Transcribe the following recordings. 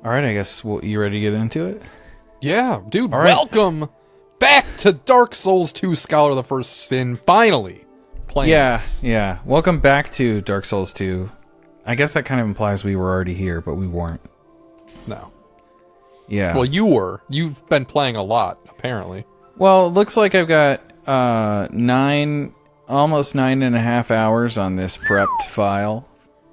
All right, I guess you ready to get into it? Yeah, dude, All right. welcome back to Dark Souls 2 Scholar of the First Sin, finally playing this. Yeah. Welcome back to Dark Souls 2. I guess that kind of implies we were already here, but we weren't. No. Yeah. Well, you were. You've been playing a lot, apparently. Well, it looks like I've got almost 9.5 hours on this prepped file.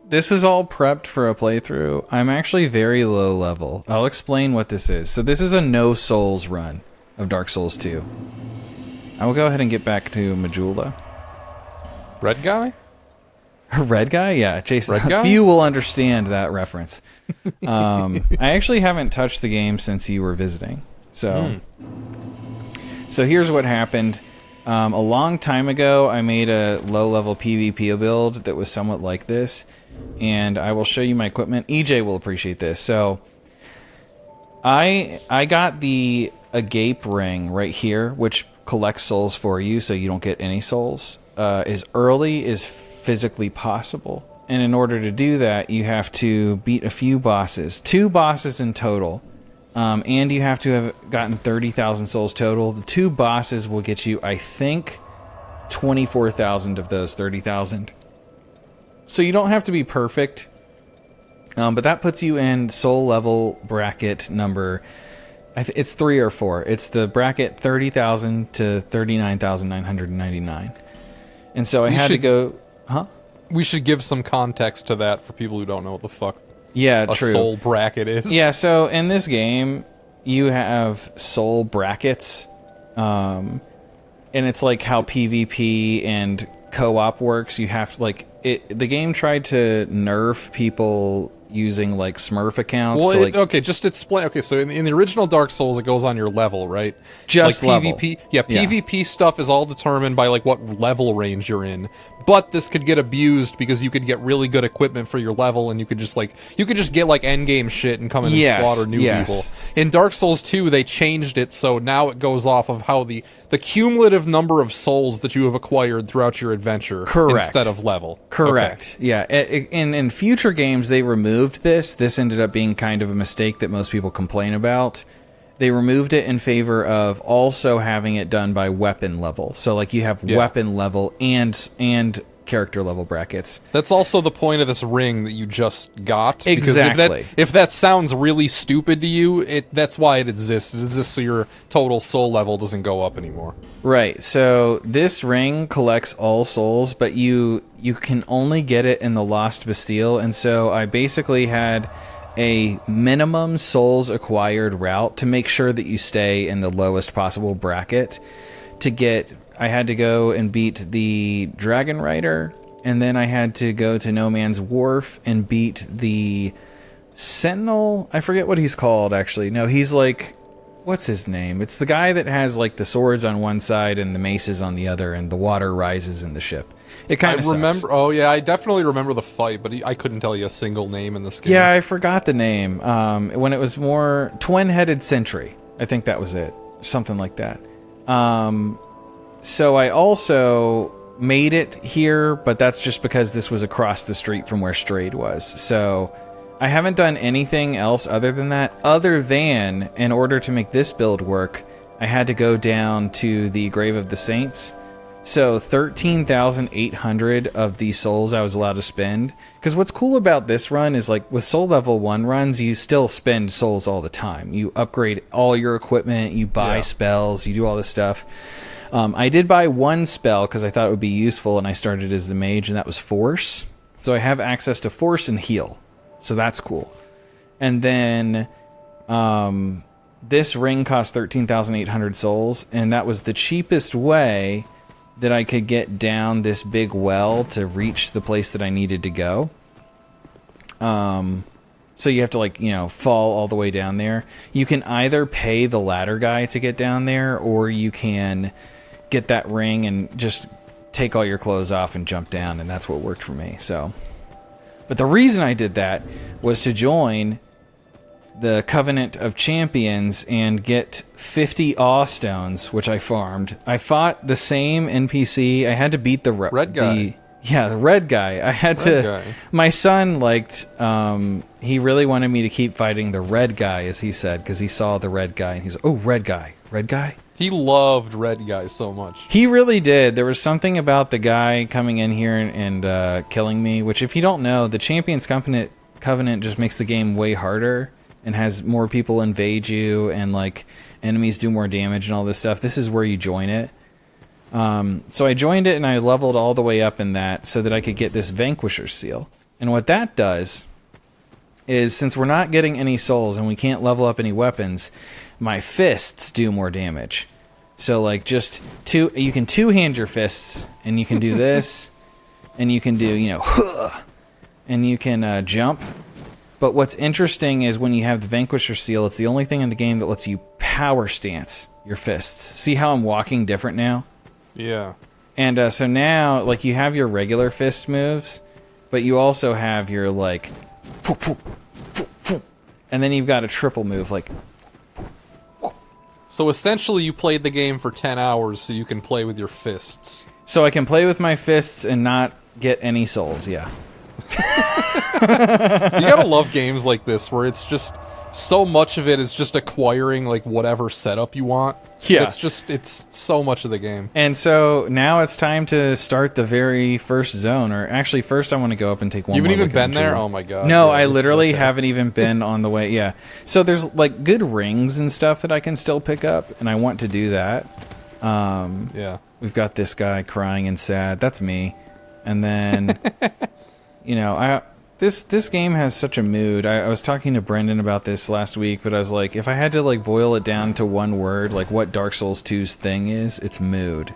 This is all prepped for a playthrough. I'm actually very low level. I'll explain what this is. So this is a no souls run of Dark Souls 2. I will go ahead and get back to Majula. Red guy? Red guy? Yeah, Jason. Red guy? Few will understand that reference. I actually haven't touched the game since you were visiting. So here's what happened. A long time ago, I made a low-level PvP build that was somewhat like this, and I will show you my equipment. EJ will appreciate this. So I got the Agape ring right here, which collects souls for you, so you don't get any souls, as early as physically possible. And in order to do that, you have to beat a few bosses, 2 bosses in total. And you have to have gotten 30,000 souls total. The 2 bosses will get you, I think, 24,000 of those 30,000. So you don't have to be perfect. But that puts you in soul level bracket number, it's 3 or 4. It's the bracket 30,000 to 39,999. And so I had to go... Huh? We should give some context to that for people who don't know what the fuck Yeah, a true. soul bracket is. Yeah, so in this game, you have soul brackets, and it's like how PvP and co-op works. You have to, the game tried to nerf people using, Smurf accounts. Well, so, okay, just explain. Okay, so in the original Dark Souls, it goes on your level, right? Just level. PvP. Yeah, PvP stuff is all determined by, what level range you're in. But this could get abused because you could get really good equipment for your level, and you could just get endgame shit and come in and slaughter new people. In Dark Souls 2, they changed it so now it goes off of how the cumulative number of souls that you have acquired throughout your adventure. Correct. Instead of level. Correct. Okay. Yeah. In future games, they removed this. This ended up being kind of a mistake that most people complain about. They removed it in favor of also having it done by weapon level. So, you have weapon level and character level brackets. That's also the point of this ring that you just got. Exactly. Because if that sounds really stupid to you, that's why it exists. It exists so your total soul level doesn't go up anymore. Right. So this ring collects all souls, but you can only get it in the Lost Bastille. And so I basically had a minimum souls acquired route to make sure that you stay in the lowest possible bracket. I had to go and beat the Dragon Rider, and then I had to go to No Man's Wharf and beat the Sentinel. I forget what he's called, actually. No, he's what's his name? It's the guy that has the swords on one side and the maces on the other, and the water rises in the ship. It kind of remember. Oh yeah, I definitely remember the fight, but I couldn't tell you a single name in this game. Yeah, I forgot the name. When it was more Twin-Headed Sentry, I think that was it, something like that. So I also made it here, but that's just because this was across the street from where Strayed was. So I haven't done anything else other than that. Other than, in order to make this build work, I had to go down to the Grave of the Saints. So 13,800 of these souls I was allowed to spend. Because what's cool about this run is with soul level 1 runs, you still spend souls all the time. You upgrade all your equipment, you buy spells, you do all this stuff. I did buy 1 spell because I thought it would be useful, and I started as the mage, and that was Force. So I have access to Force and Heal. So that's cool. And then this ring cost 13,800 souls, and that was the cheapest way that I could get down this big well to reach the place that I needed to go. So you have to fall all the way down there. You can either pay the ladder guy to get down there, or you can get that ring and just take all your clothes off and jump down, and that's what worked for me. But the reason I did that was to join the Covenant of Champions and get 50 Awe Stones, which I farmed. I fought the same NPC. I had to beat the red guy. The red guy. I had to. Guy. My son liked. he really wanted me to keep fighting the red guy, as he said, because he saw the red guy, and he's like, oh, red guy. He loved red guys so much. He really did. There was something about the guy coming in here and killing me, which if you don't know, the Champions Covenant just makes the game way harder and has more people invade you and like enemies do more damage and all this stuff. This is where you join it. So I joined it and I leveled all the way up in that so that I could get this Vanquisher seal. And what that does is, since we're not getting any souls and we can't level up any weapons, my fists do more damage. So like you can two-hand your fists, and you can do this, and you can do, and you can jump. But what's interesting is when you have the Vanquisher seal, it's the only thing in the game that lets you power stance your fists. See how I'm walking different now? Yeah. And so now, like, you have your regular fist moves, but you also have your, like, and then you've got a triple move, like. So essentially you played the game for 10 hours so you can play with your fists. So I can play with my fists and not get any souls, yeah. You gotta love games like this where it's just so much of it is just acquiring like whatever setup you want. Yeah. It's so much of the game. And so now it's time to start the very first zone, or actually first I want to go up and take one. You haven't more even look at been the there? jewel. Oh my god. No, yeah, I literally haven't even been on the way. Yeah. So there's like good rings and stuff that I can still pick up, and I want to do that. Yeah. We've got this guy crying and sad. That's me. And then this game has such a mood. I was talking to Brendan about this last week, but I was like, if I had to like boil it down to one word, like what Dark Souls 2's thing is, it's mood.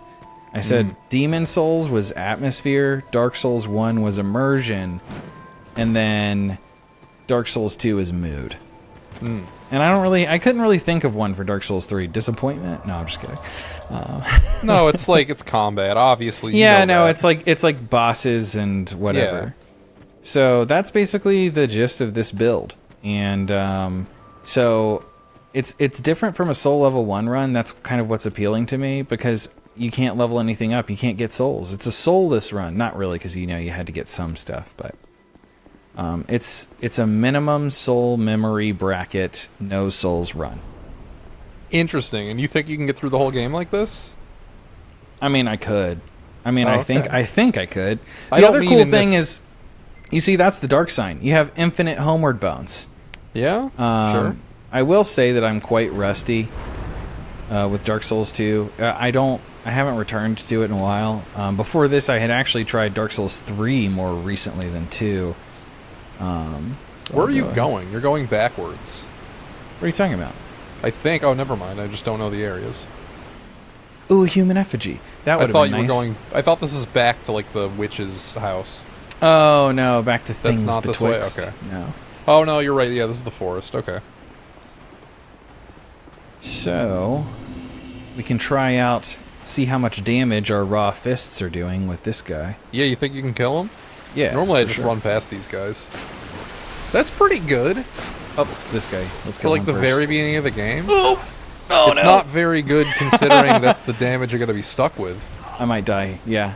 I said Demon Souls was atmosphere, Dark Souls 1 was immersion, and then Dark Souls 2 is mood. And I couldn't really think of one for Dark Souls 3. Disappointment? No, I'm just kidding. No, it's combat, obviously. Yeah, no, it's like bosses and whatever. Yeah. So that's basically the gist of this build, and so it's different from a Soul Level 1 run. That's kind of what's appealing to me, because you can't level anything up. You can't get souls. It's a soulless run. Not really, because you had to get some stuff, but it's a minimum soul memory bracket, no souls run. Interesting. And you think you can get through the whole game like this? I mean, I could. I mean, I think I could. The other cool thing is, you see, that's the dark sign. You have infinite homeward bones. Yeah, sure. I will say that I'm quite rusty with Dark Souls 2. I haven't returned to it in a while. Before this, I had actually tried Dark Souls 3 more recently than 2. Where are you going? You're going backwards. What are you talking about? I think. Oh, never mind. I just don't know the areas. Ooh, a human effigy. That would have been nice. Were going. I thought this is back to like the witch's house. Oh no, back to things That's not betwixt. this way. Okay. No. Oh no, you're right. Yeah, this is the forest. Okay. So we can try out, see how much damage our raw fists are doing with this guy. Yeah, you think you can kill him? Yeah. Normally I just run past these guys. That's pretty good. Oh, this guy. Let's For kill like him the first. very beginning of the game. Oh, no. It's not very good considering that's the damage you're gonna be stuck with. I might die. Yeah.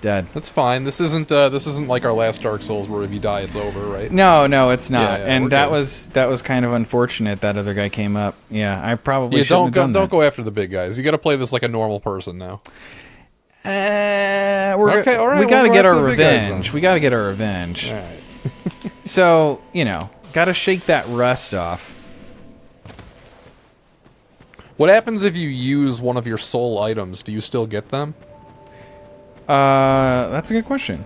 Dead. That's fine. This isn't like our last Dark Souls where if you die it's over, right? No, it's not. Yeah, and that good. was kind of unfortunate. That other guy came up. Yeah, I probably shouldn't have done don't go after the big guys. You got to play this like a normal person now. Okay, all right. We got got to get our revenge. We got to get our revenge. All right. So got to shake that rust off. What happens if you use one of your soul items? Do you still get them? That's a good question.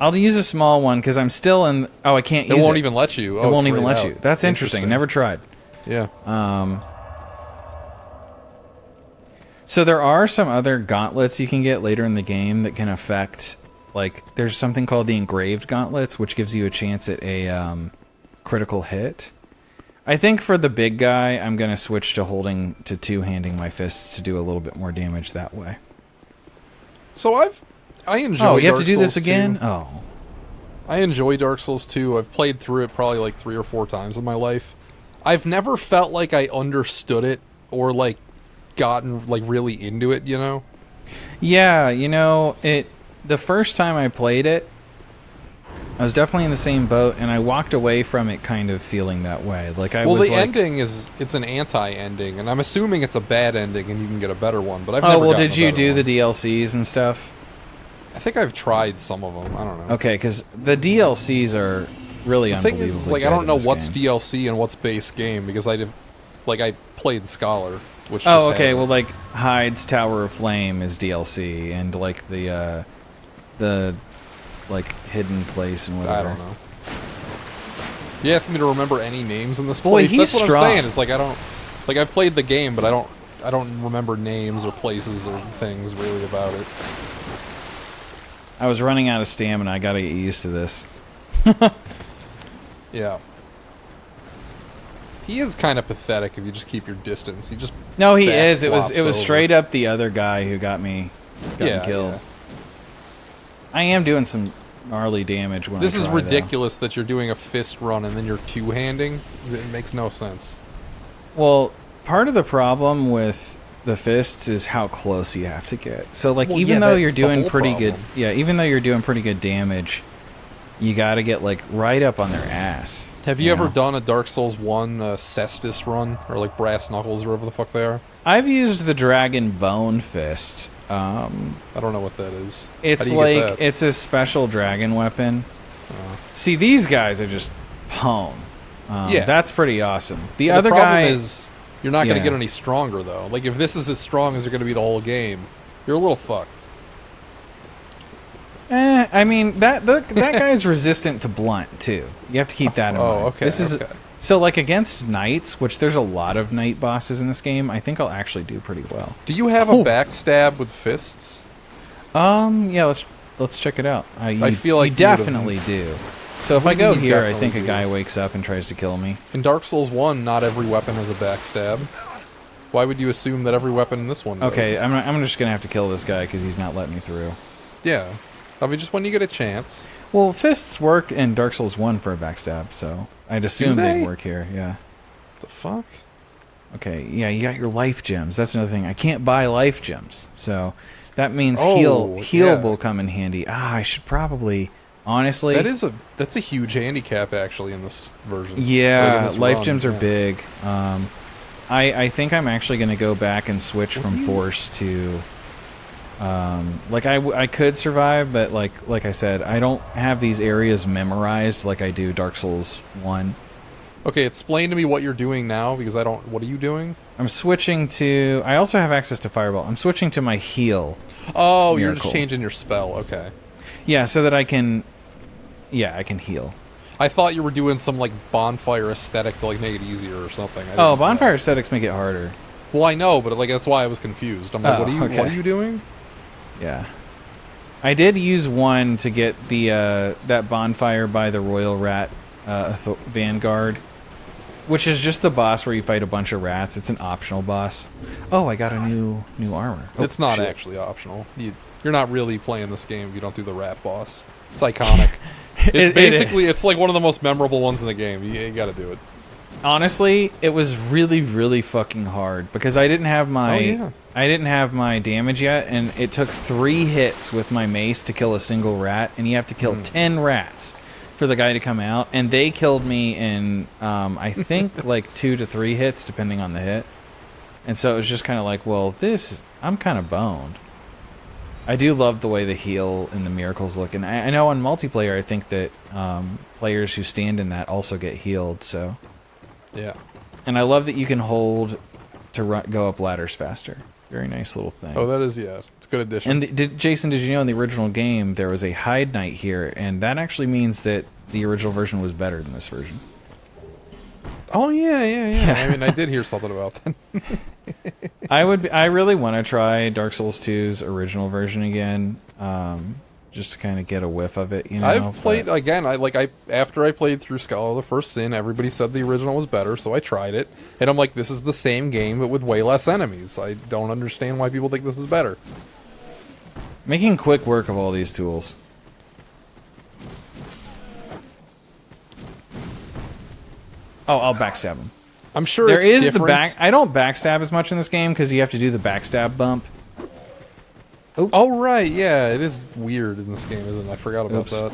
I'll use a small one because I'm still in. Oh, I can't use it. It won't even let you. It won't even let you. That's interesting. Never tried. Yeah. So there are some other gauntlets you can get later in the game that can affect. Like, there's something called the engraved gauntlets, which gives you a chance at a critical hit. I think for the big guy, I'm gonna switch to two-handing my fists to do a little bit more damage that way. So I enjoy. Oh, you have Dark to do Souls this again? 2. Oh. I enjoy Dark Souls 2. I've played through it probably like 3 or 4 times in my life. I've never felt like I understood it or like gotten like really into it, Yeah, the first time I played it, I was definitely in the same boat, and I walked away from it kind of feeling that way. Like I was Well, the like, ending it's an anti-ending, and I'm assuming it's a bad ending, and you can get a better one. But I've oh never well, gotten did a you better do one. the DLCs and stuff? I think I've tried some of them. I don't know. Okay, because the DLCs are really The thing unbelievable. is, like, I don't know what's DLC and what's base game because I played Scholar, which. Oh, just okay. had Well, like Hyde's Tower of Flame is DLC, and like the like hidden place and whatever. I don't know. You asked me to remember any names in this Boy, place. he's That's what strong. I'm saying. Is like I don't like I've played the game, but I don't remember names or places or things really about it. I was running out of stamina. I gotta get used to this. Yeah. He is kind of pathetic if you just keep your distance. He just No, he is. It was backflops straight over. up the other guy who got me killed. Yeah. I am doing some gnarly damage when This I is try, ridiculous that you're doing a fist run and then you're two-handing. It makes no sense. Though. Well, part of the problem with the fists is how close you have to get. So like Well, even yeah, though you're that's the doing whole pretty good, problem. yeah, even though you're doing pretty good damage, you got to get like right up on their ass. Have you ever know? done a Dark Souls 1 Cestus run? Or like Brass Knuckles or whatever the fuck they are? I've used the Dragon Bone Fist. I don't know what that is. It's How do you get like that? it's a special dragon weapon. See, these guys are just pwn. Yeah. That's pretty awesome. The Well, other problem guy is you're not going to Yeah. get any stronger though. Like if this is as strong as you're going to be the whole game, you're a little fucked. I mean that guy's resistant to blunt too. You have to keep that in mind. Oh, okay. This is okay. so like against knights, which there's a lot of knight bosses in this game. I think I'll actually do pretty well. Do you have a backstab with fists? Yeah, let's check it out. I feel like you you would've- definitely do. So if What I do you go mean here, I definitely think a do? guy wakes up and tries to kill me. In Dark Souls 1, not every weapon has a backstab. Why would you assume that every weapon in this one does? Okay, I'm just gonna have to kill this guy because he's not letting me through. Yeah. I mean, just when you get a chance. Well, fists work in Dark Souls 1 for a backstab, so I'd assume they? they'd work here, yeah. The fuck? Okay, yeah, you got your life gems. That's another thing. I can't buy life gems, so that means Oh, heal yeah. will come in handy. I should probably, honestly... That's a huge handicap, actually, in this version. Yeah, Like, in this life run, gems are yeah. big. I think I'm actually going to go back and switch from force to... like I could survive, but like I said, I don't have these areas memorized like I do Dark Souls 1. Okay, explain to me what you're doing now, because I don't... What are you doing? I'm switching to... I also have access to Fireball. I'm switching to my heal. Oh, you're Miracle. just changing your spell. Okay. Yeah, so that I can... Yeah, I can heal. I thought you were doing some, like, bonfire aesthetic to, like, make it easier or something. I Oh, didn't know. bonfire aesthetics make it harder. Well, I know, but, like, that's why I was confused. I'm like, Oh, what okay. are you doing? Yeah. I did use one to get the that bonfire by the Royal Rat Vanguard, which is just the boss where you fight a bunch of rats. It's an optional boss. Oh, I got a new armor. Oh, It's not shit. actually optional. You're not really playing this game if you don't do the rat boss. It's iconic. It's It basically, is. it's like one of the most memorable ones in the game. You gotta do it. Honestly, it was really, really fucking hard because I didn't have my Oh, yeah. I didn't have my damage yet, and it took 3 hits with my mace to kill a single rat, and you have to kill 10 rats for the guy to come out, and they killed me in I think like 2 to 3 hits depending on the hit, and so it was just kind of like, well, I'm kind of boned. I do love the way the heal and the miracles look, and I know on multiplayer I think that players who stand in that also get healed, so. Yeah. And I love that you can hold to go up ladders faster. Very nice little thing. Oh, that is, yeah. It's a good addition. And Jason, did you know in the original game there was a hide knight here, and that actually means that the original version was better than this version. Oh, yeah. I mean, I did hear something about that. I really want to try Dark Souls 2's original version again, just to kind of get a whiff of it. You know, I've played again. After I played through Scholar of the First Sin, everybody said the original was better, so I tried it, and I'm like, this is the same game but with way less enemies. I don't understand why people think this is better. Making quick work of all these tools. Oh, I'll backstab him. I'm sure There it's is different. the back. I don't backstab as much in this game because you have to do the backstab bump. Oh right, yeah, it is weird in this game, isn't it? I forgot about Oops. that.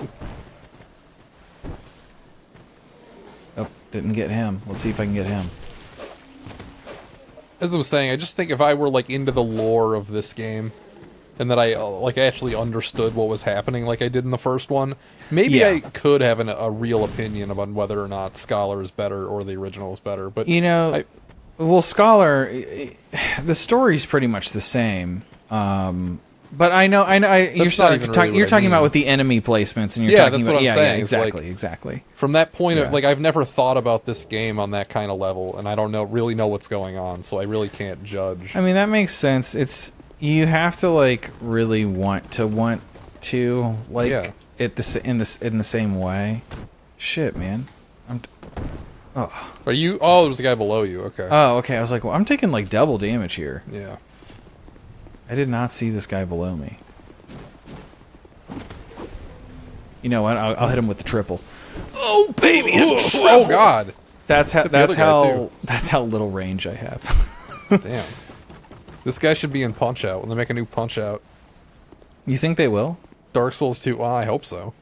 Didn't get him. Let's see if I can get him. As I was saying, I just think if I were, like, into the lore of this game, and that I, like, actually understood what was happening like I did in the first one, maybe I could have a real opinion about whether or not Scholar is better or the original is better, but... You know, well, Scholar, the story's pretty much the same, but I know, you're talking about with the enemy placements, and you're talking about, exactly. From that point of, like, I've never thought about this game on that kind of level, and I don't really know what's going on, so I really can't judge. I mean, that makes sense. You have to, like, really want to like it in the same way. Shit, man. Are you? Oh, there's a guy below you. Okay. Oh, okay. I was like, well, I'm taking like double damage here. Yeah. I did not see this guy below me. You know what? I'll hit him with the triple. Oh baby! Oh god! That's how little range I have. Damn. This guy should be in Punch Out when they make a new Punch Out. You think they will? Dark Souls 2. Well, I hope so.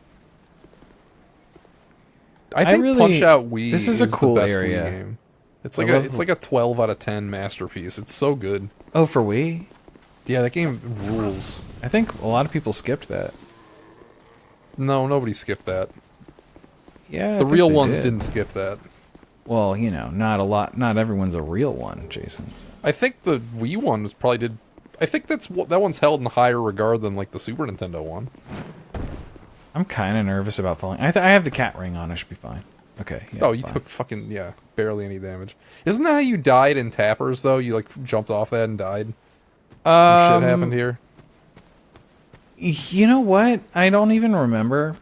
I think Punch Out Wii is a cool the best area. Wii game. It's like a 12 out of 10 masterpiece. It's so good. Oh, for Wii? Yeah, that game rules. I think a lot of people skipped that. No, nobody skipped that. Yeah, the real ones didn't skip that. Well, you know, not everyone's a real one, Jason. I think the Wii one probably did. I think that one's held in higher regard than like the Super Nintendo one. I'm kind of nervous about falling. I have the cat ring on. I should be fine. Okay. Yeah, oh, you took fucking barely any damage. Isn't that how you died in Tappers though? You like jumped off that and died. Some shit happened here. You know what? I don't even remember.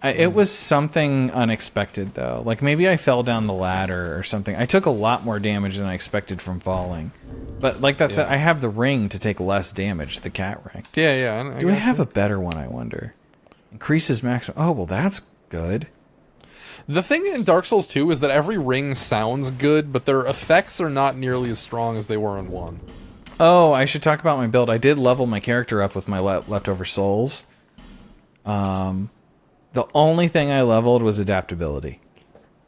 It was something unexpected, though. Like, maybe I fell down the ladder or something. I took a lot more damage than I expected from falling. But, like that said, I have the ring to take less damage, the cat ring. Yeah. Do I have a better one, I wonder? Increases maximum... Oh, well, that's good. The thing in Dark Souls 2 is that every ring sounds good, but their effects are not nearly as strong as they were in 1. Oh, I should talk about my build. I did level my character up with my leftover souls. The only thing I leveled was adaptability.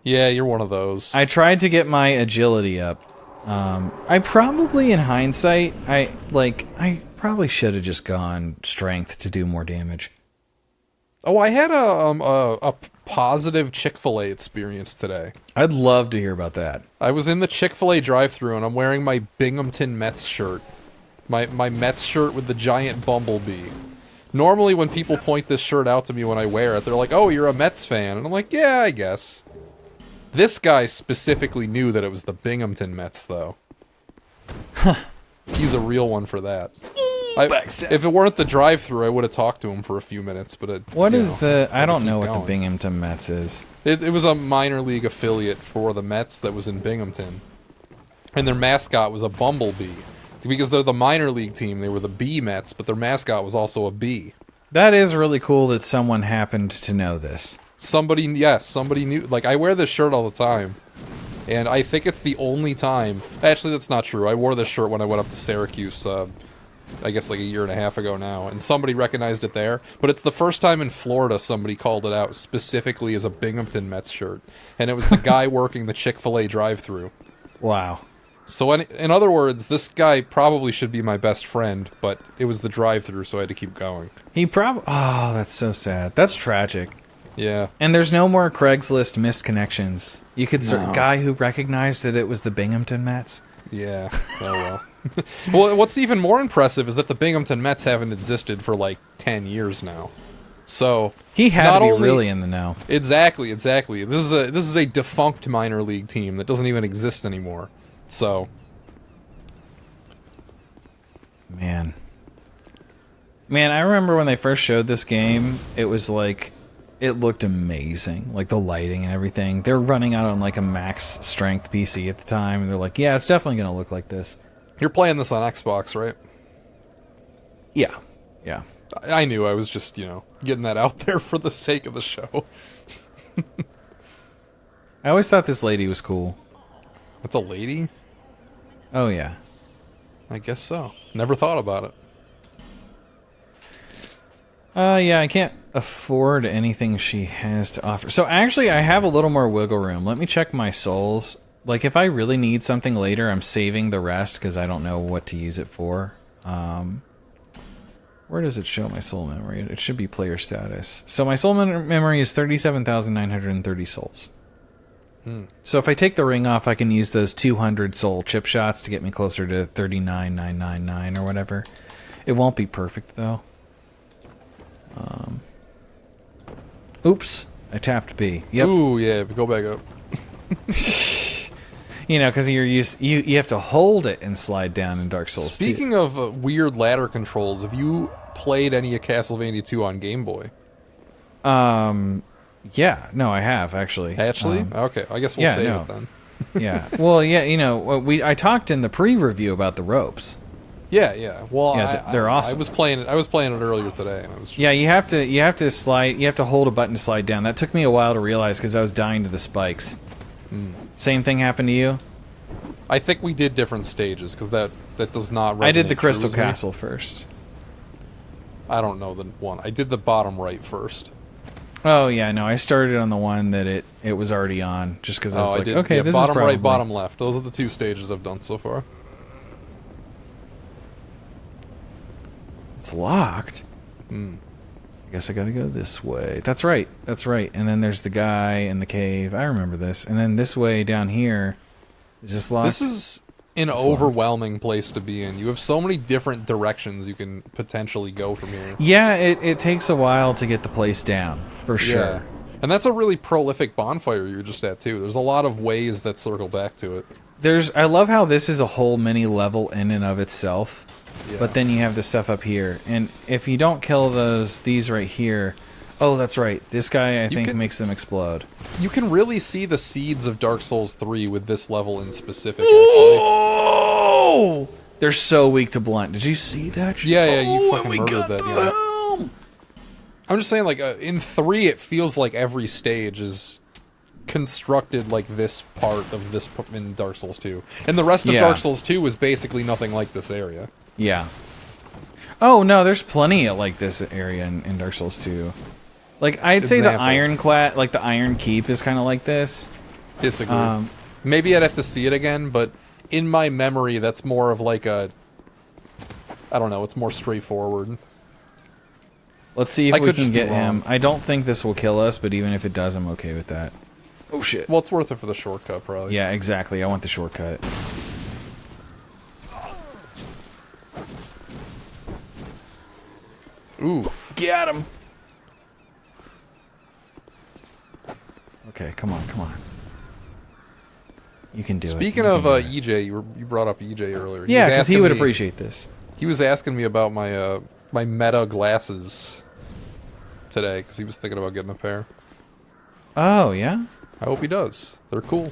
Yeah, you're one of those. I tried to get my agility up. I probably, in hindsight, I probably should have just gone strength to do more damage. Oh, I had a positive Chick-fil-A experience today. I'd love to hear about that. I was in the Chick-fil-A drive-thru and I'm wearing my Binghamton Mets shirt. My Mets shirt with the giant bumblebee. Normally when people point this shirt out to me when I wear it, they're like, oh, you're a Mets fan. And I'm like, yeah, I guess. This guy specifically knew that it was the Binghamton Mets, though. He's a real one for that. If it weren't the drive-thru, I would have talked to him for a few minutes, but I don't know what the Binghamton Mets is. It was a minor league affiliate for the Mets that was in Binghamton. And their mascot was a bumblebee. Because they're the minor league team, they were the Bee Mets, but their mascot was also a bee. That is really cool that someone happened to know this. Somebody knew. Like, I wear this shirt all the time. And I think it's the only time... Actually, that's not true. I wore this shirt when I went up to Syracuse, I guess like a year and a half ago now. And somebody recognized it there. But it's the first time in Florida somebody called it out specifically as a Binghamton Mets shirt. And it was the guy working the Chick-fil-A drive-thru. Wow. So in other words, this guy probably should be my best friend, but it was the drive-thru, so I had to keep going. Oh, that's so sad. That's tragic. Yeah. And there's no more Craigslist missed connections. You could guy who recognized that it was the Binghamton Mets. Yeah. Oh well. Well, what's even more impressive is that the Binghamton Mets haven't existed for like 10 years now. So he had to be really in the know. Exactly. This is a defunct minor league team that doesn't even exist anymore. So, man, I remember when they first showed this game, it was like, it looked amazing, like the lighting and everything. They're running out on like a max strength PC at the time, and they're like, yeah, it's definitely going to look like this. You're playing this on Xbox, right? Yeah. I knew. I was just, getting that out there for the sake of the show. I always thought this lady was cool. That's a lady? Oh, yeah. I guess so. Never thought about it. Yeah, I can't afford anything she has to offer. So actually, I have a little more wiggle room. Let me check my souls. Like, if I really need something later, I'm saving the rest because I don't know what to use it for. Where does it show my soul memory? It should be player status. So my soul memory is 37,930 souls. So if I take the ring off, I can use those 200 soul chip shots to get me closer to 39,999 or whatever. It won't be perfect, though. Oops. I tapped B. Yep. Ooh, yeah, go back up. You know, because you have to hold it and slide down in Dark Souls 2. Speaking of weird ladder controls, have you played any of Castlevania 2 on Game Boy? Yeah, no, I have actually. Actually? Okay, I guess we'll save it then. Yeah. Well, yeah, you know, I talked in the pre-review about the ropes. Yeah. Well, yeah, they're awesome. I was playing it earlier today, and I was just... Yeah, you have to slide. You have to hold a button to slide down. That took me a while to realize because I was dying to the spikes. Same thing happened to you? I think we did different stages because that does not resonate. I did the Crystal true with me. Castle first. I don't know the one. I did the bottom right first. Oh yeah, no, I started on the one that it was already on, just because I was like, did, okay, this bottom is probably... right, bottom left. Those are the two stages I've done so far. It's locked. I guess I gotta go this way. That's right. That's right. And then there's the guy in the cave. I remember this. And then this way down here is this locked. This is an overwhelming place to be in. You have so many different directions you can potentially go from here. Yeah, it takes a while to get the place down, for sure. Yeah. And that's a really prolific bonfire you were just at, too. There's a lot of ways that circle back to it. I love how this is a whole mini level in and of itself. Yeah. But then you have the stuff up here. And if you don't kill these right here... Oh, that's right. This guy, I think, makes them explode. You can really see the seeds of Dark Souls 3 with this level in specific, Oh! They're so weak to blunt. Did you see that? Yeah, you fucking we murdered got that, them. I'm just saying, like, in 3, it feels like every stage is constructed like this part of this in Dark Souls 2. And the rest of Dark Souls 2 is basically nothing like this area. Yeah. Oh, no, there's plenty of, like, this area in Dark Souls 2. Like, I'd say the Ironclad, like, the Iron Keep is kind of like this. Disagree. Maybe I'd have to see it again, but in my memory, that's more of like a... I don't know, it's more straightforward. Let's see if we can get him. I don't think this will kill us, but even if it does, I'm okay with that. Oh, shit. Well, it's worth it for the shortcut, probably. Yeah, exactly. I want the shortcut. Ooh. Get him! Okay, come on, come on. You can do it. Speaking of EJ, you brought up EJ earlier. Yeah, because he would appreciate this. He was asking me about my my Meta glasses today because he was thinking about getting a pair. Oh, yeah? I hope he does. They're cool.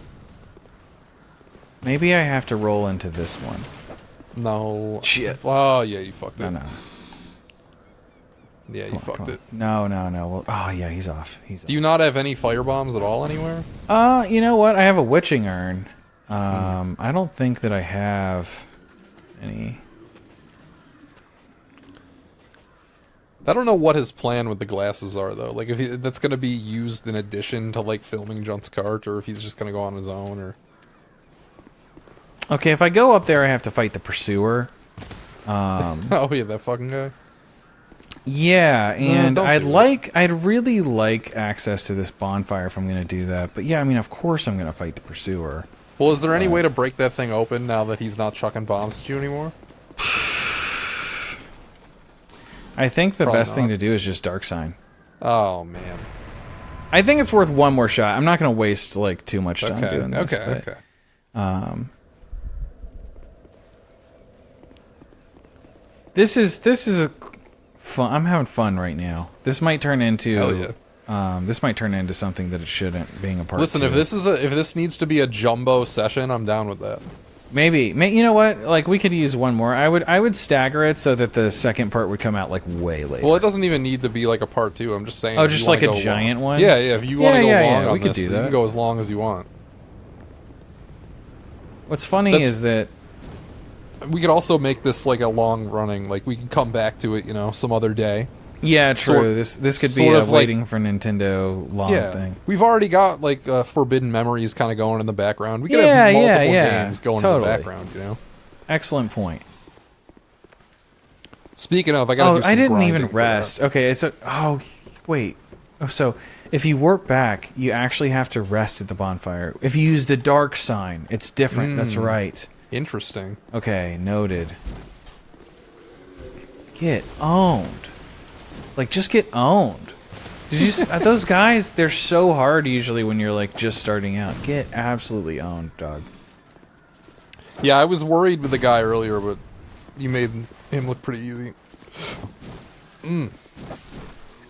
Maybe I have to roll into this one. No. Shit. Oh, yeah, you fucked it. No. Yeah, you fucked it. No. Well, oh, yeah, he's off. Do you not have any fire bombs at all anywhere? You know what? I have a witching urn. I don't think that I have any. I don't know what his plan with the glasses are, though. Like, if that's going to be used in addition to, like, filming Junt's cart, or if he's just going to go on his own, or... Okay, if I go up there, I have to fight the pursuer. Oh, yeah, that fucking guy? Yeah, and I'd really like access to this bonfire if I'm going to do that. But yeah, I mean, of course I'm going to fight the pursuer. Well, is there any way to break that thing open now that he's not chucking bombs at you anymore? I think the best thing to do is just Dark Sign. Oh, man. I think it's worth one more shot. I'm not going to waste, like, too much time doing this. Okay. This is a fun. I'm having fun right now. This might turn into something that it shouldn't. Being a part. Listen, if this needs to be a jumbo session, I'm down with that. Maybe you know what? Like, we could use one more. I would stagger it so that the second part would come out like way later. Well, it doesn't even need to be like a part 2. I'm just saying. Oh, just like a giant one. Yeah. If you want to go long on we could this, do that. You can go as long as you want. What's funny is that we could also make this like a long running. Like, we can come back to it, some other day. Yeah, true. This could be a waiting for Nintendo long thing. We've already got like Forbidden Memories kind of going in the background. We could have multiple games going in the background, you know. Excellent point. Speaking of, I gotta do some I didn't grinding even rest. Okay, wait. So if you warp back, you actually have to rest at the bonfire. If you use the dark sign, it's different. That's right. Interesting. Okay, noted. Get owned. Like, just get owned. Did you those guys, they're so hard usually when you're like just starting out. Get absolutely owned, dog. Yeah, I was worried with the guy earlier, but you made him look pretty easy.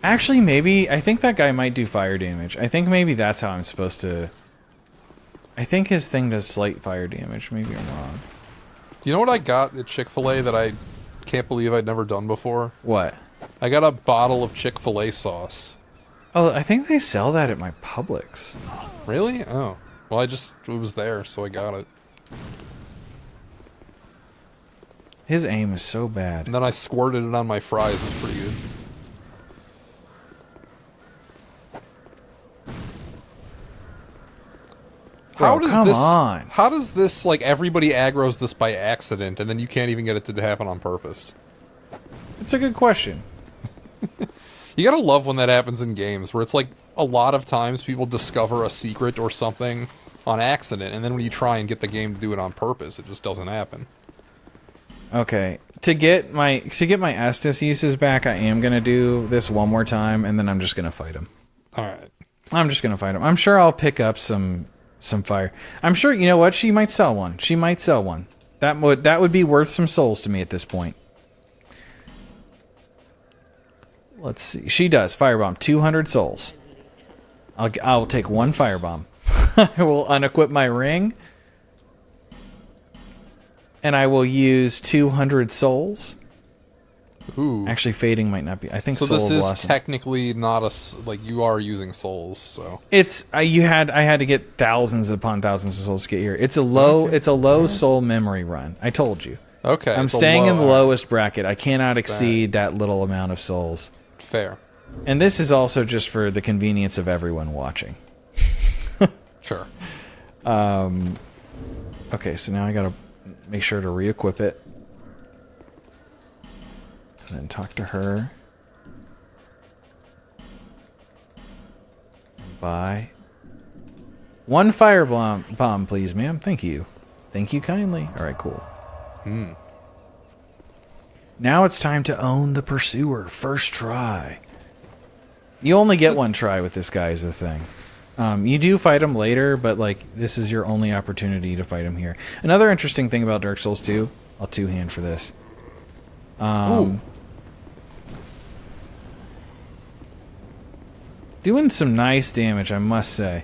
Actually, maybe I think that guy might do fire damage. I think maybe that's how I'm supposed to. I think his thing does slight fire damage. Maybe I'm wrong. You know what I got at Chick-fil-A that I can't believe I'd never done before? What? I got a bottle of Chick-fil-A sauce. Oh, I think they sell that at my Publix. Really? Oh. Well, it was there, so I got it. His aim is so bad. And then I squirted it on my fries. It was pretty good. Bro, come on. How does this, like, everybody aggroes this by accident, and then you can't even get it to happen on purpose? It's a good question. You gotta love when that happens in games, where it's like, a lot of times people discover a secret or something on accident, and then when you try and get the game to do it on purpose, it just doesn't happen. Okay, to get my Estus uses back, I am gonna do this one more time, and then I'm just gonna fight him. All right, I'm just gonna fight him. I'm sure I'll pick up some fire. I'm sure, you know what? She might sell one. She might sell one. That would be worth some souls to me at this point. Let's see. She does firebomb 200 souls. I'll take one firebomb. I will unequip my ring. And I will use 200 souls. Ooh. Actually, fading might not be. I think so. Soul This is Blossom. Technically not like you are using souls. So it's I had to get thousands upon thousands of souls to get here. It's a low soul memory run. I told you. Okay. I'm staying in the lowest bracket. I cannot exceed that little amount of souls. Fair. And this is also just for the convenience of everyone watching. Sure. Okay, so now I gotta make sure to re-equip it. And then talk to her. Buy. One fire bomb, please, ma'am. Thank you. Thank you kindly. Alright, cool. Now it's time to own the pursuer. First try. You only get one try with this guy is the thing. You do fight him later, but like this is your only opportunity to fight him here. Another interesting thing about Dark Souls 2, I'll two-hand for this. Doing some nice damage, I must say.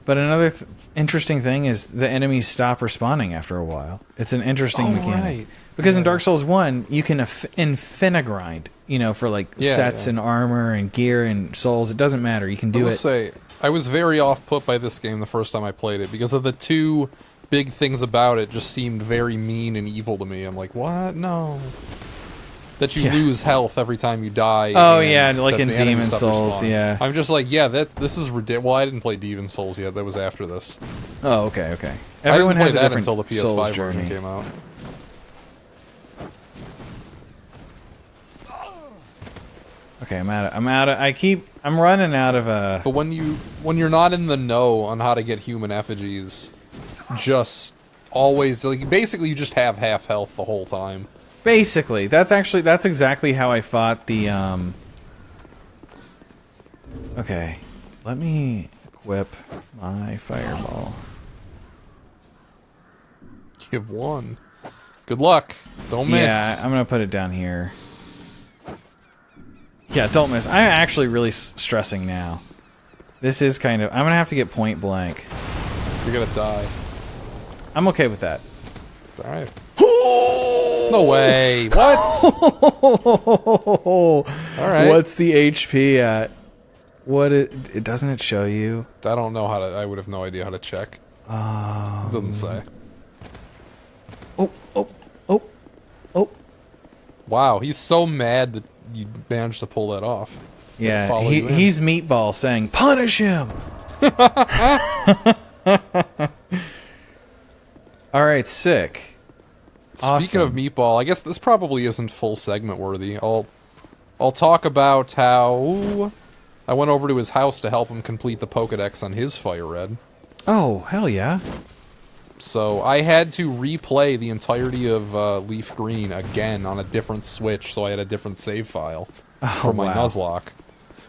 But another interesting thing is the enemies stop respawning after a while. It's an interesting mechanic. Right. Because in Dark Souls 1, you can infinigrind, you know, for like sets and armor and gear and souls. It doesn't matter. You can do it. I was very off-put by this game the first time I played it because of the two big things about it just seemed very mean and evil to me. I'm like, what? No. That you lose health every time you die. Oh, yeah, like in Demon Souls, yeah. I'm just like, this is ridiculous. Well, I didn't play Demon Souls yet. That was after this. Oh, okay, okay. Everyone has a different until the PS5 version came out. Okay, I'm running out of But when you're not in the know on how to get human effigies, just always like basically you just have half health the whole time. Basically, that's exactly how I fought the Okay, let me equip my fireball. You have one. Good luck. Don't miss. Yeah, I'm gonna put it down here. Yeah, don't miss. I'm actually really stressing now. This is kind of... I'm going to have to get point blank. You're going to die. I'm okay with that. Alright. No way. What? Alright. What's the HP at? It doesn't it show you? I don't know how to... I would have no idea how to check. It doesn't say. Oh. Wow, he's so mad that you managed to pull that off. Yeah, he's Meatball saying, "Punish him." All right, sick. Speaking of Meatball, I guess this probably isn't full segment worthy. I'll talk about how I went over to his house to help him complete the Pokedex on his Fire Red. Oh, hell yeah. So I had to replay the entirety of Leaf Green again on a different Switch, so I had a different save file for my Nuzlocke.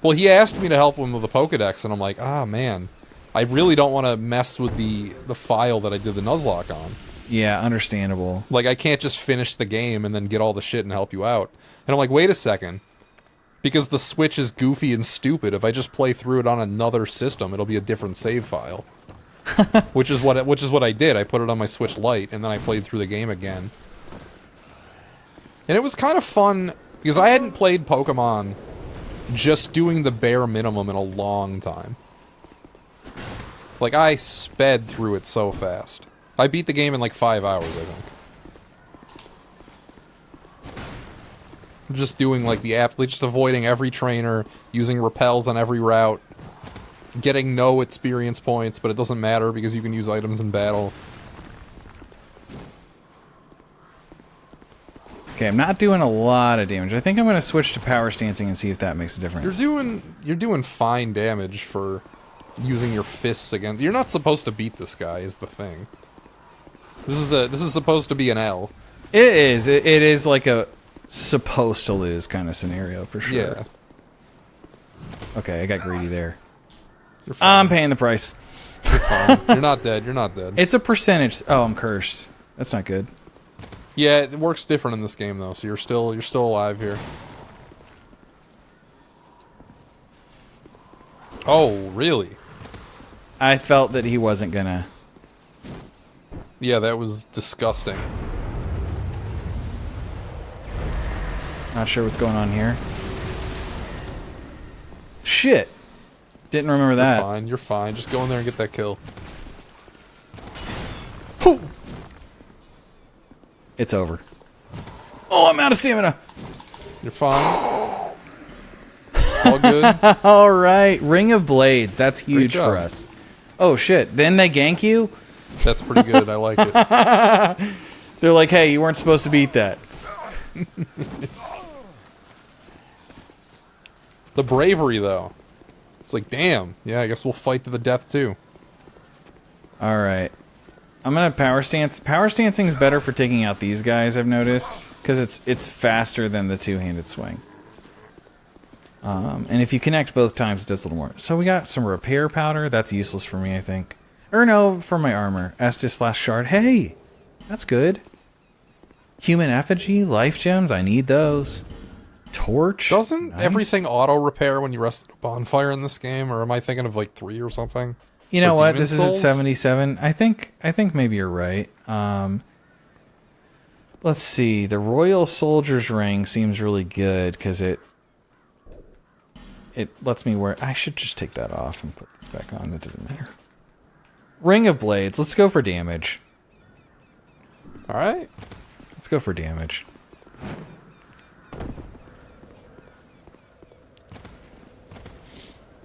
Well, he asked me to help him with the Pokedex, and I'm like, ah, man, I really don't want to mess with the file that I did the Nuzlocke on. Yeah, understandable. Like, I can't just finish the game and then get all the shit and help you out. And I'm like, wait a second. Because the Switch is goofy and stupid, if I just play through it on another system, it'll be a different save file. which is what I did. I put it on my Switch Lite, and then I played through the game again. And it was kind of fun, because I hadn't played Pokemon just doing the bare minimum in a long time. Like, I sped through it so fast. I beat the game in like 5 hours, I think. Just doing like just avoiding every trainer, using repels on every route, getting no experience points, but it doesn't matter because you can use items in battle. Okay, I'm not doing a lot of damage. I think I'm going to switch to power stancing and see if that makes a difference. You're doing fine damage for using your fists against. You're not supposed to beat this guy, is the thing. This is supposed to be an L. It is. It is like a supposed to lose kind of scenario for sure. Yeah. Okay, I got greedy there. You're fine. I'm paying the price. You're fine. You're not dead. You're not dead. It's a percentage. Oh, I'm cursed. That's not good. Yeah, it works different in this game though, so you're still alive here. Oh, really? I felt that he wasn't gonna. Yeah, that was disgusting. Not sure what's going on here. Shit. Didn't remember that. You're fine. You're fine. Just go in there and get that kill. Whew. It's over. Oh, I'm out of stamina. You're fine. All good. All right. Ring of Blades. That's huge for us. Oh, shit. Then they gank you? That's pretty good. I like it. They're like, hey, you weren't supposed to beat that. The bravery, though. It's like, damn. Yeah, I guess we'll fight to the death, too. All right. I'm going to power stance. Power stancing is better for taking out these guys, I've noticed. Because it's faster than the two-handed swing. And if you connect both times, it does a little more. So we got some repair powder. That's useless for me, I think. Or no, for my armor. Estus Flash Shard. Hey! That's good. Human Effigy, Life Gems. I need those. Torch. Doesn't everything auto-repair when you rest at a bonfire in this game? Or am I thinking of like 3 or something? You know what? This is at 77. I think maybe you're right. Let's see. The Royal Soldier's Ring seems really good because it lets me wear. I should just take that off and put this back on. It doesn't matter. Ring of Blades. Let's go for damage. All right. Let's go for damage.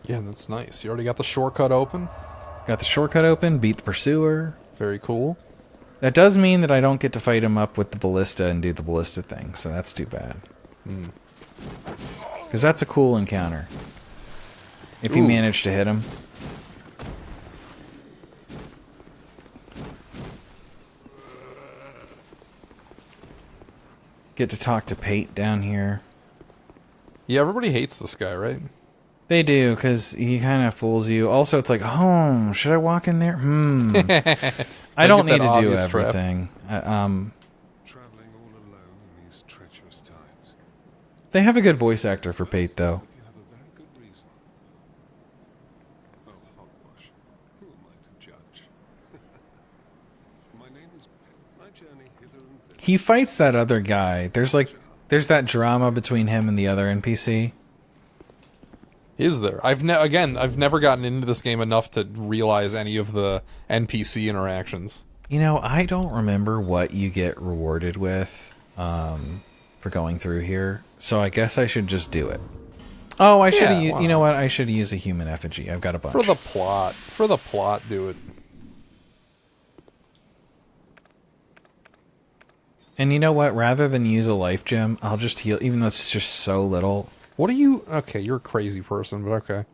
Yeah, that's nice. You already got the shortcut open? Got the shortcut open. Beat the Pursuer. Very cool. That does mean that I don't get to fight him up with the Ballista and do the Ballista thing, so that's too bad. Because that's a cool encounter. If you manage to hit him. Get to talk to Pate down here. Yeah, everybody hates this guy, right? They do, because he kind of fools you. Also, it's like, oh, should I walk in there? I don't need to do everything. Traveling all alone in these treacherous times. They have a good voice actor for Pate, though. You have a very good reason. Oh, hogwash. Who am I to judge? My name is Ben. My journey hither and thither. He fights that other guy. There's that drama between him and the other NPC. Is there? I've never gotten into this game enough to realize any of the NPC interactions. You know, I don't remember what you get rewarded with for for going through here, so I guess I should just do it. Oh, I should have. You know what? I should use a human effigy. I've got a bunch. For the plot. For the plot, do it. And you know what? Rather than use a life gem, I'll just heal, even though it's just so little. What are you... Okay, you're a crazy person, but okay.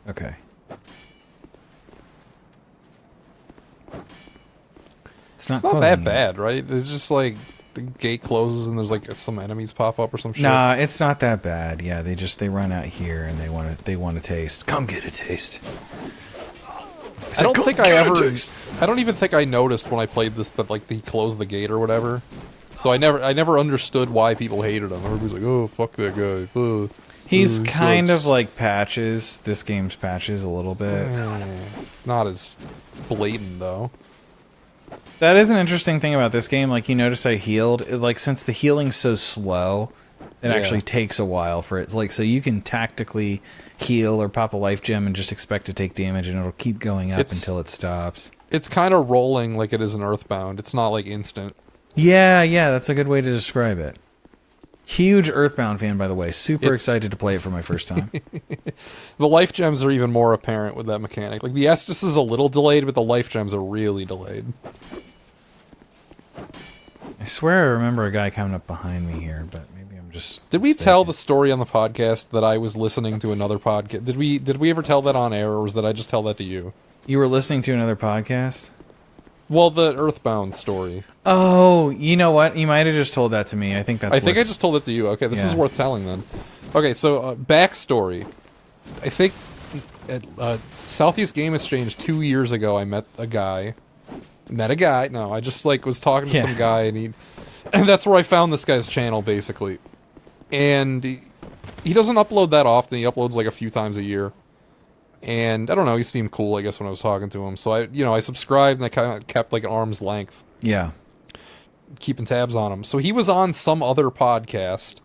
Okay. It's not that bad, right? It's just like the gate closes and there's like some enemies pop up or some shit. Nah, it's not that bad. Yeah, they run out here and they want to taste. Come get a taste. I don't even think I noticed when I played this that like he closed the gate or whatever. So I never understood why people hated him. Everybody's like, "Oh, fuck that guy." He's kind of like Patches. This game's Patches a little bit. Not as blatant though. That is an interesting thing about this game. Like, you notice I healed. Like, since the healing's so slow, it actually takes a while for it. Like, so you can tactically heal or pop a life gem and just expect to take damage, and it'll keep going up until it stops. It's kind of rolling like it is in Earthbound. It's not like instant. Yeah, that's a good way to describe it. Huge Earthbound fan, by the way. Super excited to play it for my first time. The life gems are even more apparent with that mechanic. Like, the Estus is a little delayed, but the life gems are really delayed. I swear I remember a guy coming up behind me here, but maybe I'm just... Did we tell the story on the podcast that I was listening to another podcast? Did we ever tell that on air, or was that I just tell that to you? You were listening to another podcast? Well, the Earthbound story. Oh, you know what? You might have just told that to me. I think I just told it to you. Okay, this is worth telling then. Okay, so backstory. I think at Southeast Game Exchange 2 years ago, I met a guy. No, I just like was talking to some guy, and that's where I found this guy's channel basically. And he doesn't upload that often. He uploads like a few times a year. And I don't know, he seemed cool, I guess, when I was talking to him. So I subscribed and I kind of kept like an arm's length. Yeah. Keeping tabs on him. So he was on some other podcast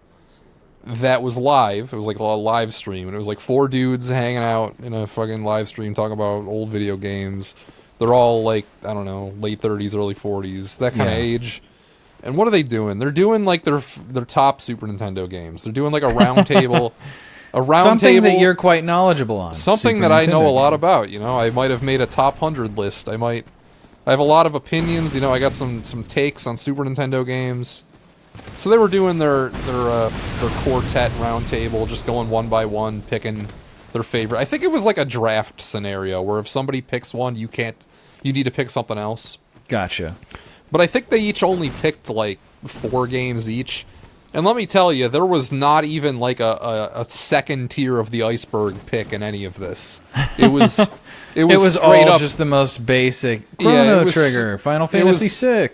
that was live. It was like a live stream, and it was like 4 dudes hanging out in a fucking live stream talking about old video games. They're all like, I don't know, late 30s, early 40s, that kind of age. And what are they doing? They're doing like their top Super Nintendo games. They're doing like a round table. Something that you're quite knowledgeable on. Something that I know a lot about, you know. I might have made a top 100 list. I have a lot of opinions, you know. I got some takes on Super Nintendo games. So they were doing their quartet round table, just going one by one, picking their favorite. I think it was like a draft scenario where if somebody picks one, you need to pick something else. Gotcha. But I think they each only picked like 4 games each. And let me tell you, there was not even like a second tier of the iceberg pick in any of this. It was all up, just the most basic Chrono Trigger, Final Fantasy VI.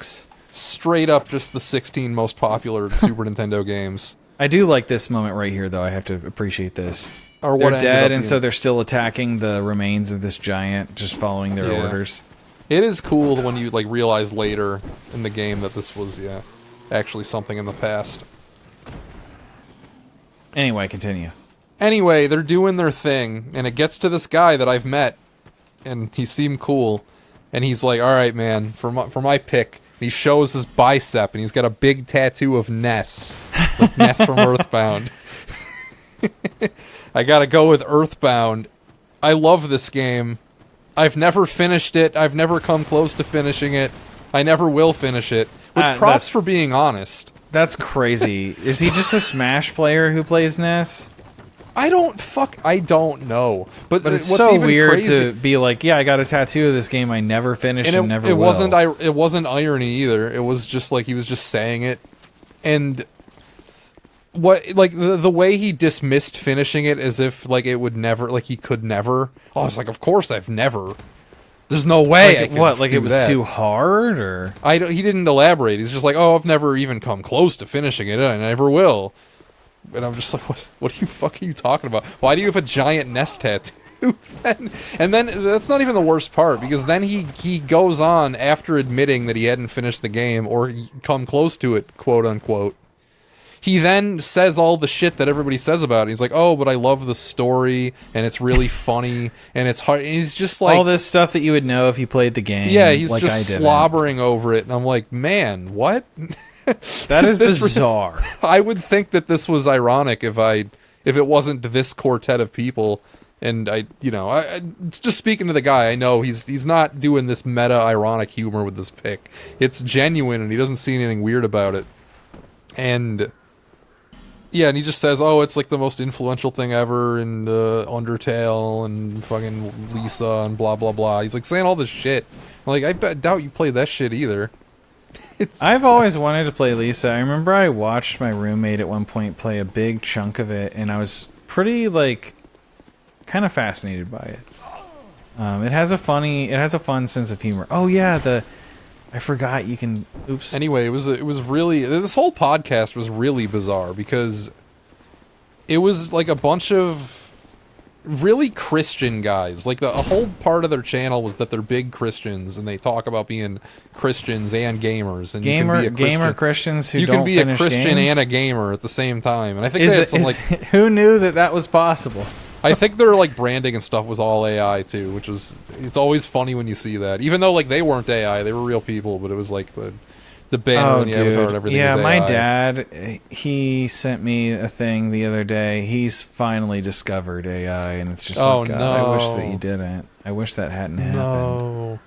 Straight up just the 16 most popular Super Nintendo games. I do like this moment right here, though. I have to appreciate this. Or they're dead, and so they're still attacking the remains of this giant, just following their orders. It is cool when you like realize later in the game that this was actually something in the past. Anyway, continue. Anyway, they're doing their thing, and it gets to this guy that I've met, and he seemed cool, and he's like, "All right, man, for my pick." And he shows his bicep, and he's got a big tattoo of Ness, like Ness from Earthbound. I gotta go with Earthbound. I love this game. I've never finished it. I've never come close to finishing it. I never will finish it. With props for being honest. That's crazy. Is he just a Smash player who plays Ness? I don't know. But it's what's so even weird crazy, to be like, yeah, I got a tattoo of this game I never finished and never will. It wasn't irony either. It was just like he was just saying it. And what, like, the way he dismissed finishing it as if like it would never, like he could never. I was like, of course I've never. There's no way. Like it was too hard, or he didn't elaborate. He's just like, oh, I've never even come close to finishing it, and I never will. And I'm just like, what the fuck are you talking about? Why do you have a giant Ness tattoo? And then that's not even the worst part, because then he goes on after admitting that he hadn't finished the game or come close to it, quote unquote. He then says all the shit that everybody says about it. He's like, oh, but I love the story, and it's really funny, and it's hard. And he's just like... all this stuff that you would know if you played the game. Yeah, he's like just slobbering over it, and I'm like, man, what? That is bizarre. I would think that this was ironic if it wasn't this quartet of people. And it's just speaking to the guy. I know he's not doing this meta ironic humor with this pick. It's genuine, and he doesn't see anything weird about it. And yeah, and he just says, "Oh, it's like the most influential thing ever," and Undertale and fucking Lisa and blah blah blah. He's like saying all this shit. I'm like, I doubt you played that shit either. I've always wanted to play Lisa. I remember I watched my roommate at one point play a big chunk of it, and I was pretty kind of fascinated by it. It has a fun sense of humor. Oh yeah, I forgot you can. Oops. Anyway, it was really, this whole podcast was really bizarre because it was like a bunch of really Christian guys. Like a whole part of their channel was that they're big Christians and they talk about being Christians and gamers. And gamer Christians who you don't can be a finish Christian games? and a gamer at the same time. And I think they had some who knew that was possible? I think their branding and stuff was all AI too, which was, it's always funny when you see that. Even though they weren't AI, they were real people, but it was like the banner and the avatar and everything. Yeah, was my AI. dad, he sent me a thing the other day. He's finally discovered AI, and it's just Oh, God, no. I wish that you didn't. I wish that hadn't happened. No.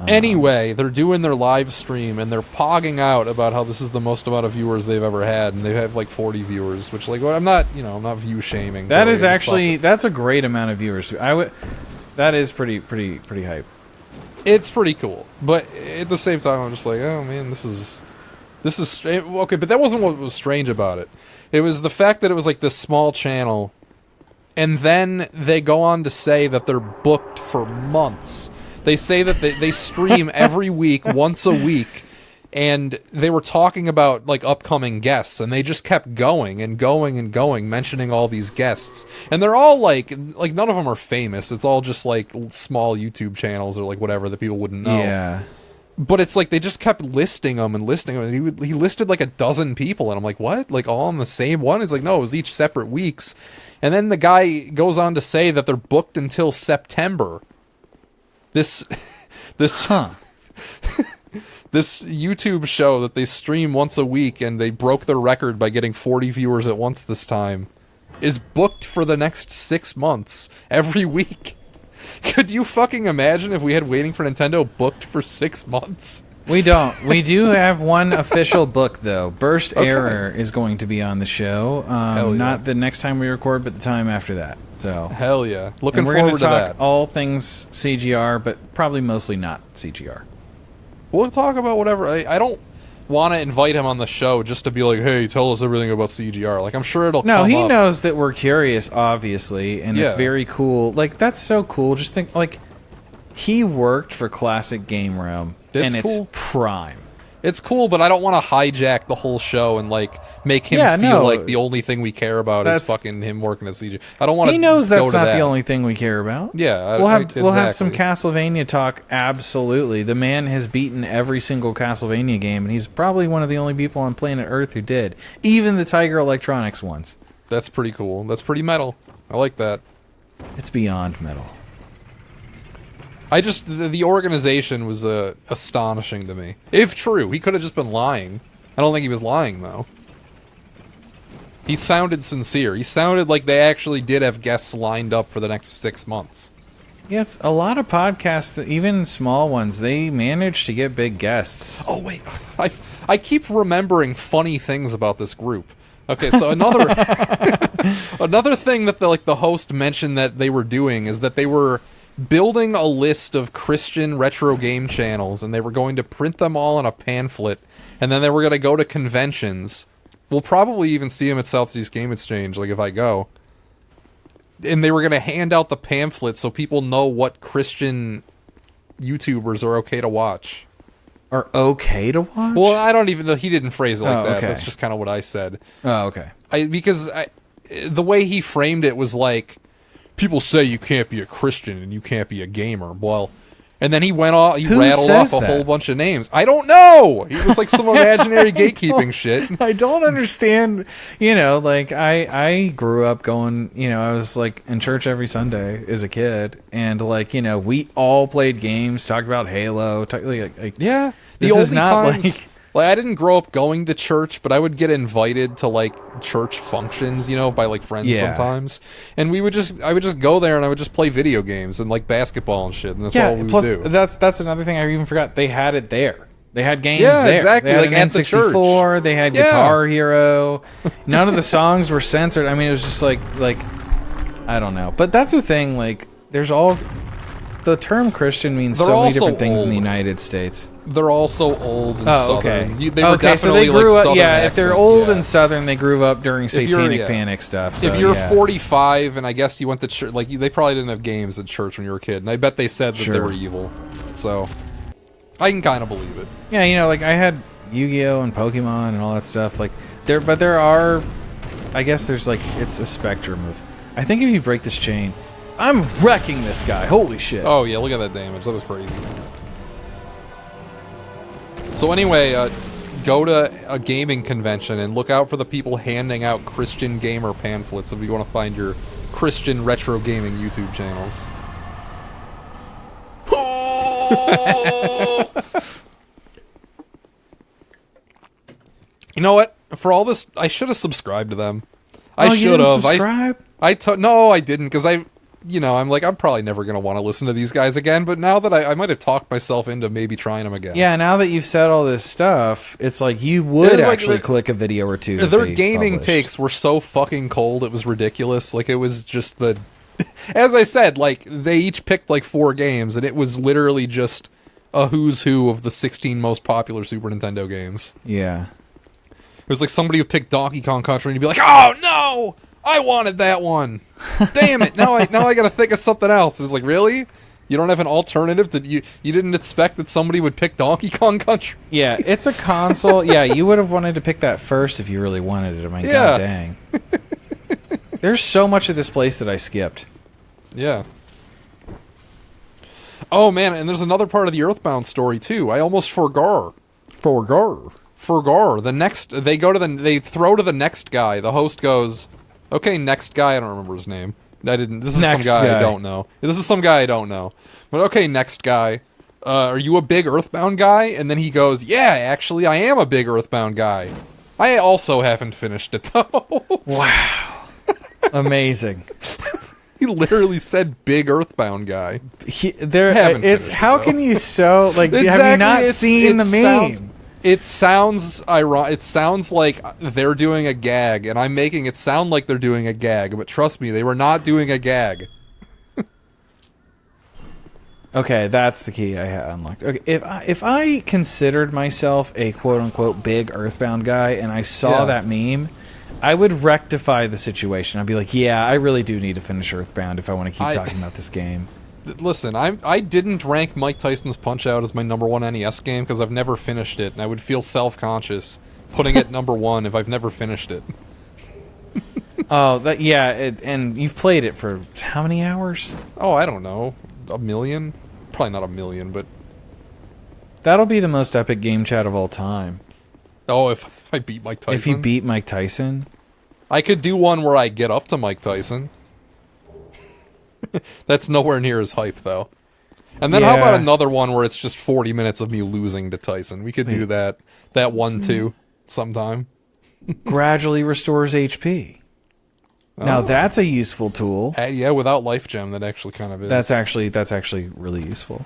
Anyway, they're doing their live stream and they're pogging out about how this is the most amount of viewers they've ever had, and they have 40 viewers, which I'm not view shaming. That is actually that's a great amount of viewers. That is pretty hype. It's pretty cool, but at the same time, I'm just like, oh man, this is strange. Okay, but that wasn't what was strange about it. It was the fact that it was this small channel, and then they go on to say that they're booked for months. They say that they stream every week, once a week, and they were talking about upcoming guests, and they just kept going and going and going, mentioning all these guests, and they're all none of them are famous. It's all just small YouTube channels or whatever that people wouldn't know. Yeah. But it's they just kept listing them, and he listed a dozen people, and I'm like, what? All on the same one? It's no, it was each separate weeks, and then the guy goes on to say that they're booked until September. This YouTube show that they stream once a week, and they broke their record by getting 40 viewers at once this time, is booked for the next 6 months every week. Could you fucking imagine if we had Waiting for Nintendo booked for 6 months? We don't. We do have one official book, though. Burst Error is going to be on the show. Hell yeah. Not the next time we record, but the time after that. So hell yeah, looking we're forward gonna to talk that. all things CGR, but probably mostly not CGR. We'll talk about whatever. I don't want to invite him on the show just to be like, hey, tell us everything about CGR. I'm sure it'll No, come he up. knows that we're curious, obviously, and it's Yeah. very cool. That's so cool. Just think, he worked for Classic Game Room, It's and cool. it's prime. It's cool, but I don't want to hijack the whole show and make him feel no. like the only thing we care about is fucking him working at CG. I don't want to. He knows go that's to not that. the only thing we care about. Yeah, we'll have some exactly. Castlevania talk. Absolutely, the man has beaten every single Castlevania game, and he's probably one of the only people on planet Earth who did, even the Tiger Electronics ones. That's pretty cool. That's pretty metal. I like that. It's beyond metal. The organization was astonishing to me. If true, he could have just been lying. I don't think he was lying, though. He sounded sincere. He sounded like they actually did have guests lined up for the next 6 months. Yeah, it's a lot of podcasts, that, even small ones, they manage to get big guests. Oh, wait. I keep remembering funny things about this group. Okay, so another thing that the host mentioned that they were doing is that they were building a list of Christian retro game channels, and they were going to print them all in a pamphlet, and then they were going to go to conventions. We'll probably even see them at Southeast Game Exchange, if I go. And they were going to hand out the pamphlet so people know what Christian YouTubers are okay to watch. Are okay to watch? Well, I don't even know. He didn't phrase it like that. okay. That's just kind of what I said. Oh, okay. Because the way he framed it was people say you can't be a Christian and you can't be a gamer. Well, and then he went off. He Who rattled off says a that? wole bunch of names. I don't know. He was some imaginary gatekeeping shit. I don't understand. I grew up going. I was in church every Sunday as a kid, and we all played games, talked about Halo. Yeah, This is not times, Like, I didn't grow up going to church, but I would get invited to, like, church functions, you know, by, like, friends sometimes. And I would just go there and I would just play video games and, like, basketball and shit, and that's all we would do. That's another thing I even forgot. They had it there. They had games Yeah, there. exactly, They had like, an at the church. N64, they had Guitar Hero. None of the songs were censored. I mean, it was just like, I don't know. But that's the thing, like, there's all... The term Christian means so many different things in the United States. They're also old and southern. Okay. They were so they grew like, up. southern Yeah, accent, if they're old and southern, they grew up during Satanic yeah. Panic stuff. So, if you're yeah. 45 and I guess you went to church, like they probably didn't have games at church when you were a kid, and I bet they said that they were evil. So I can kind of believe it. Yeah, you know, like I had Yu-Gi-Oh and Pokemon and all that stuff. Like there are, I guess there's like it's a spectrum of. I think if you break this chain, I'm wrecking this guy. Holy shit! Oh yeah, look at that damage. That was crazy. So anyway, go to a gaming convention and look out for the people handing out Christian gamer pamphlets if you want to find your Christian retro gaming YouTube channels. You know what? For all this, I should have subscribed to them. I should have. Subscribe? No, I didn't, because I'm like, I'm probably never going to want to listen to these guys again, but now that I might have talked myself into maybe trying them again. Yeah, now that you've said all this stuff, it's like you would actually click a video or two. Their gaming takes were so fucking cold, it was ridiculous. Like, it was just the... As I said, like, they each picked, like, 4 games, and it was literally just a who's who of the 16 most popular Super Nintendo games. Yeah. It was like somebody who picked Donkey Kong Country, and you'd be like, oh, no! I wanted that one! Damn it! Now I gotta think of something else. It's like, really? You don't have an alternative? That you didn't expect that somebody would pick Donkey Kong Country? Yeah, it's a console. Yeah, you would have wanted to pick that first if you really wanted it. I mean, god dang. There's so much of this place that I skipped. Yeah. Oh man, and there's another part of the Earthbound story too. I almost forgot. Forgot. They throw to the next guy. The host goes, "Okay, next guy." I don't remember his name. This is some guy I don't know. This is some guy I don't know. But okay, next guy. Are you a big Earthbound guy? And then he goes, "Yeah, actually, I am a big Earthbound guy. I also haven't finished it though." Wow. Amazing. He literally said "big Earthbound guy." How can you have you not seen the meme? It sounds ironic. It sounds like they're doing a gag, and I'm making it sound like they're doing a gag. But trust me, they were not doing a gag. Okay, that's the key I unlocked. Okay, if I considered myself a quote unquote big Earthbound guy, and I saw that meme, I would rectify the situation. I'd be like, yeah, I really do need to finish Earthbound if I want to keep talking about this game. Listen, I didn't rank Mike Tyson's Punch-Out as my #1 NES game because I've never finished it, and I would feel self-conscious putting it #1 if I've never finished it. And you've played it for how many hours? Oh, I don't know. 1 million? Probably not 1 million, but... That'll be the most epic game chat of all time. Oh, if I beat Mike Tyson? If you beat Mike Tyson? I could do one where I get up to Mike Tyson. That's nowhere near as hype, though. And then how about another one where it's just 40 minutes of me losing to Tyson? We could do that one too sometime. Gradually restores HP. Now that's a useful tool. Yeah, without Life Gem, that actually kind of is. That's actually really useful.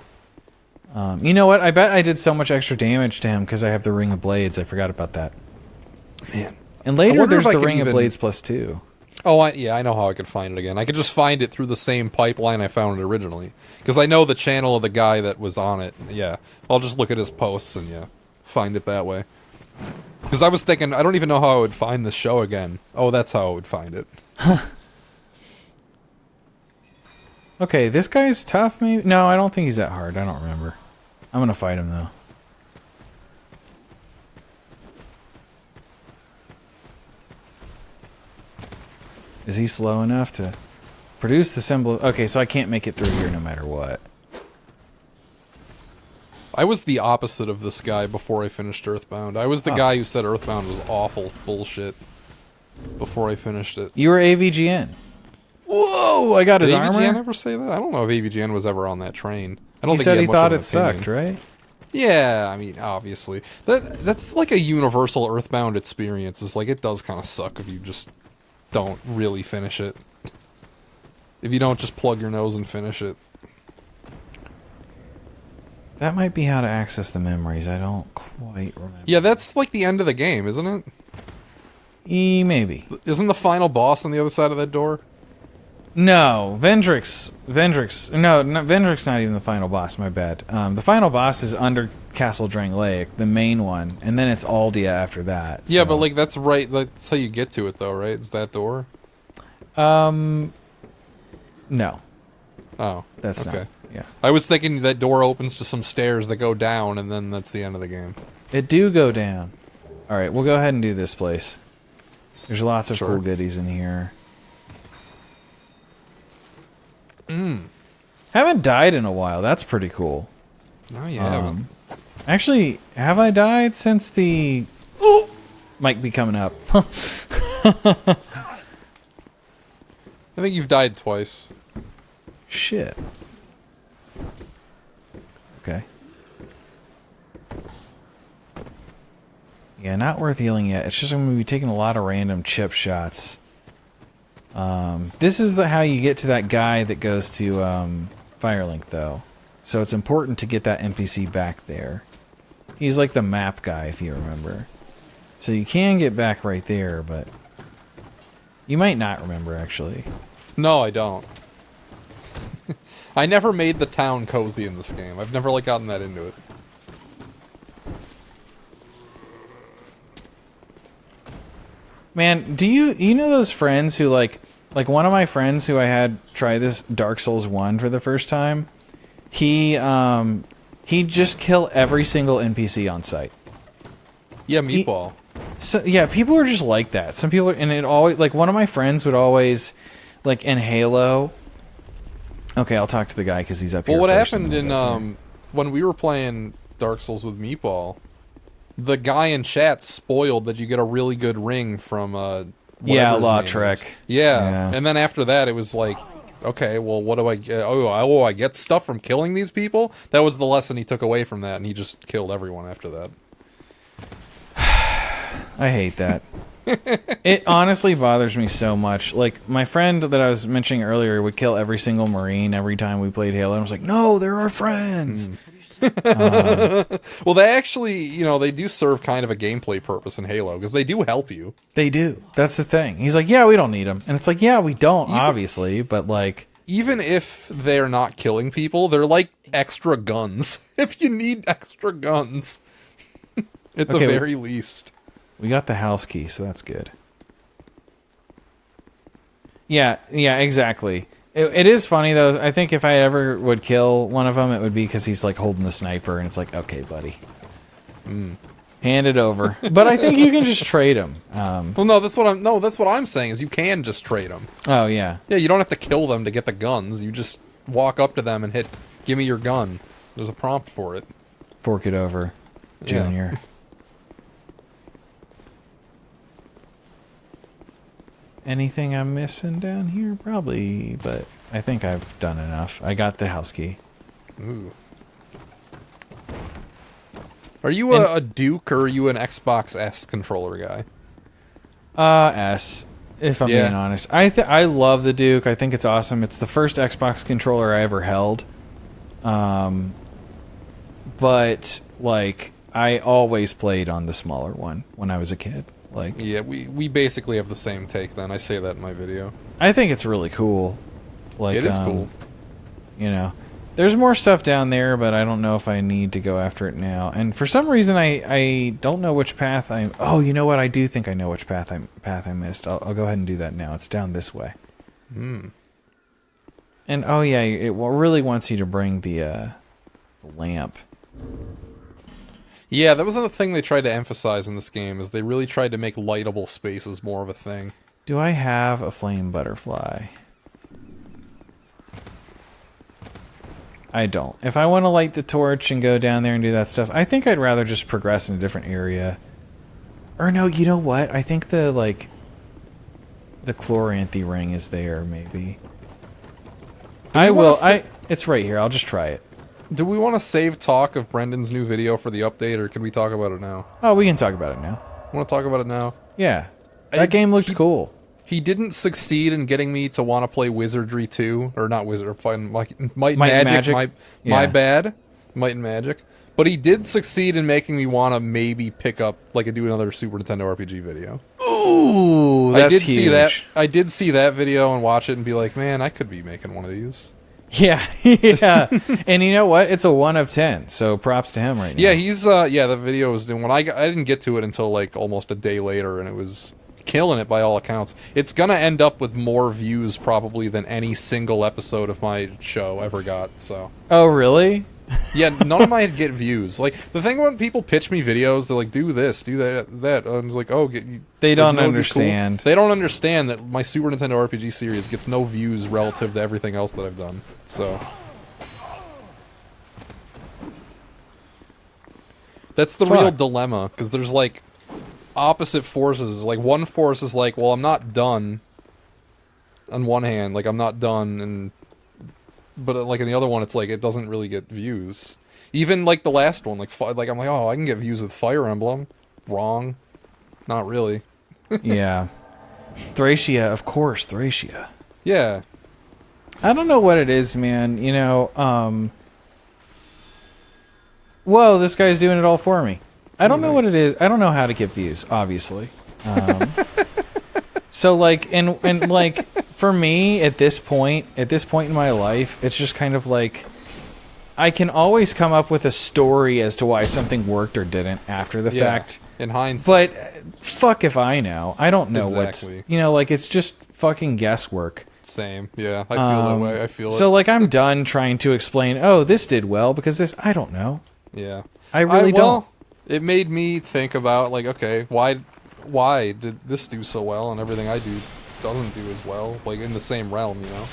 You know what? I bet I did so much extra damage to him because I have the Ring of Blades. I forgot about that. Man. And later there's the Ring of Blades +2. Oh, I know how I could find it again. I could just find it through the same pipeline I found it originally. Because I know the channel of the guy that was on it. Yeah. I'll just look at his posts and, find it that way. Because I was thinking, I don't even know how I would find this show again. Oh, that's how I would find it. Okay, this guy's tough, maybe? No, I don't think he's that hard. I don't remember. I'm gonna fight him, though. Is he slow enough to produce the symbol? Okay, so I can't make it through here no matter what. I was the opposite of this guy before I finished Earthbound. I was the guy who said Earthbound was awful bullshit before I finished it. You were AVGN. Whoa! I got his armor. Did AVGN ever say that? I don't know if AVGN was ever on that train. I don't he think said he thought it sucked, right? Yeah, I mean, obviously. That's like a universal Earthbound experience. It's like, it does kind of suck if you just don't really finish it. If you don't just plug your nose and finish it. That might be how to access the memories. I don't quite remember. Yeah, that's like the end of the game, isn't it? Maybe. Isn't the final boss on the other side of that door? No, Vendrick's. No, Vendrick's not even the final boss. My bad. The final boss is under Castle Drangleic, the main one, and then it's Aldia after that. Yeah, so. but like that's right. That's how you get to it, though, right? It's that door. No, Oh, that's okay. not. Yeah, I was thinking that door opens to some stairs that go down, and then that's the end of the game. it do go down. All right, we'll go ahead and do this place. There's lots of cool goodies in here. Haven't died in a while. That's pretty cool. Oh yeah. Actually, have I died since the... Oh! Might be coming up. I think you've died twice. Shit. Okay. Yeah, not worth healing yet. It's just I'm going to be taking a lot of random chip shots. This is how you get to that guy that goes to Firelink, though. So it's important to get that NPC back there. He's like the map guy, if you remember. So you can get back right there, but... You might not remember, actually. No, I don't. I never made the town cozy in this game. I've never, like, gotten that into it. Man, do you know those friends who, like one of my friends who I had try this Dark Souls 1 for the first time, he'd just kill every single NPC on sight. Yeah, Meatball. So yeah, people are just like that. Some people, and it always, like, one of my friends would always, like, in Halo. Okay, I'll talk to the guy because he's up here. Well, what first happened in when we were playing Dark Souls with Meatball, the guy in chat spoiled that you get a really good ring from yeah, Lautrec. Yeah, and then after that, it was like, okay, well, what do I get? Oh, I get stuff from killing these people? That was the lesson he took away from that, and he just killed everyone after that. I hate that. It honestly bothers me so much. Like, my friend that I was mentioning earlier would kill every single Marine every time we played Halo. And I was like, no, they're our friends. Well, they actually, you know, they do serve kind of a gameplay purpose in Halo, because they do help you. They do. That's the thing. He's like, yeah, we don't need them. And it's like, yeah, we don't, obviously, but like... Even if they're not killing people, they're like extra guns. If you need extra guns. At the very least. We got the house key, so that's good. Yeah, exactly. It is funny, though. I think if I ever would kill one of them, it would be because he's, like, holding the sniper, and it's like, okay, buddy. Hand it over. But I think you can just trade them. Well, no, that's what I'm saying, is you can just trade them. Oh, yeah. Yeah, you don't have to kill them to get the guns. You just walk up to them and hit, give me your gun. There's a prompt for it. Fork it over, Junior. Yeah. Anything I'm missing down here? Probably, but I think I've done enough. I got the house key. Ooh. Are you a Duke, or are you an Xbox S controller guy? S, if I'm being honest. I love the Duke. I think it's awesome. It's the first Xbox controller I ever held. But, like, I always played on the smaller one when I was a kid. Like, yeah, we basically have the same take then. I say that in my video. I think it's really cool. Like, it is cool. You know, there's more stuff down there, but I don't know if I need to go after it now. And for some reason, I don't know which path I'm... Oh, you know what? I do think I know which path I missed. I'll go ahead and do that now. It's down this way. And, oh yeah, it really wants you to bring the lamp. Yeah, that was another thing they tried to emphasize in this game, is they really tried to make lightable spaces more of a thing. Do I have a flame butterfly? I don't. If I want to light the torch and go down there and do that stuff, I think I'd rather just progress in a different area. Or no, you know what? I think the chloranthy ring is there, maybe. It's right here. I'll just try it. Do we want to save talk of Brendan's new video for the update, or can we talk about it now? Oh, we can talk about it now. Want to talk about it now? Yeah. That game looked cool. He didn't succeed in getting me to want to play Wizardry 2, or not Wizard, Might and Magic. My bad. Might and Magic. But he did succeed in making me want to maybe pick up, like, do another Super Nintendo RPG video. Ooh, that's huge. I did see that video and watch it and be like, man, I could be making one of these. Yeah, yeah. And you know what? It's a 1 of 10, so props to him right now. Yeah, he's, the video was doing, I didn't get to it until, like, almost a day later, and it was killing it by all accounts. It's gonna end up with more views, probably, than any single episode of my show ever got, so. Oh, really? Yeah, none of mine get views. Like, the thing when people pitch me videos, they're like, do this, do that. I'm like, oh, they don't understand. Cool. They don't understand that my Super Nintendo RPG series gets no views relative to everything else that I've done. So that's the real dilemma, because there's like opposite forces. Like, one force is like, well, I'm not done. On one hand, like, I'm not done, but like in the other one, it's like it doesn't really get views. Even like the last one, like I'm like, oh, I can get views with Fire Emblem. Wrong, not really. Yeah, Thracia, of course, Thracia. Yeah, I don't know what it is, man. You know, whoa, this guy's doing it all for me. I don't know what it is. I don't know how to get views, obviously. So like, and like, for me at this point in my life, it's just kind of like, I can always come up with a story as to why something worked or didn't after the fact. In hindsight. But fuck if I know. I don't know what's, you know, like, it's just fucking guesswork. Same. Yeah, I feel that way. I feel it. So like, I'm done trying to explain, oh, this did well because this, I don't know. Yeah. I really don't. It made me think about, like, okay, why did this do so well and everything I do doesn't do as well, like, in the same realm, you know?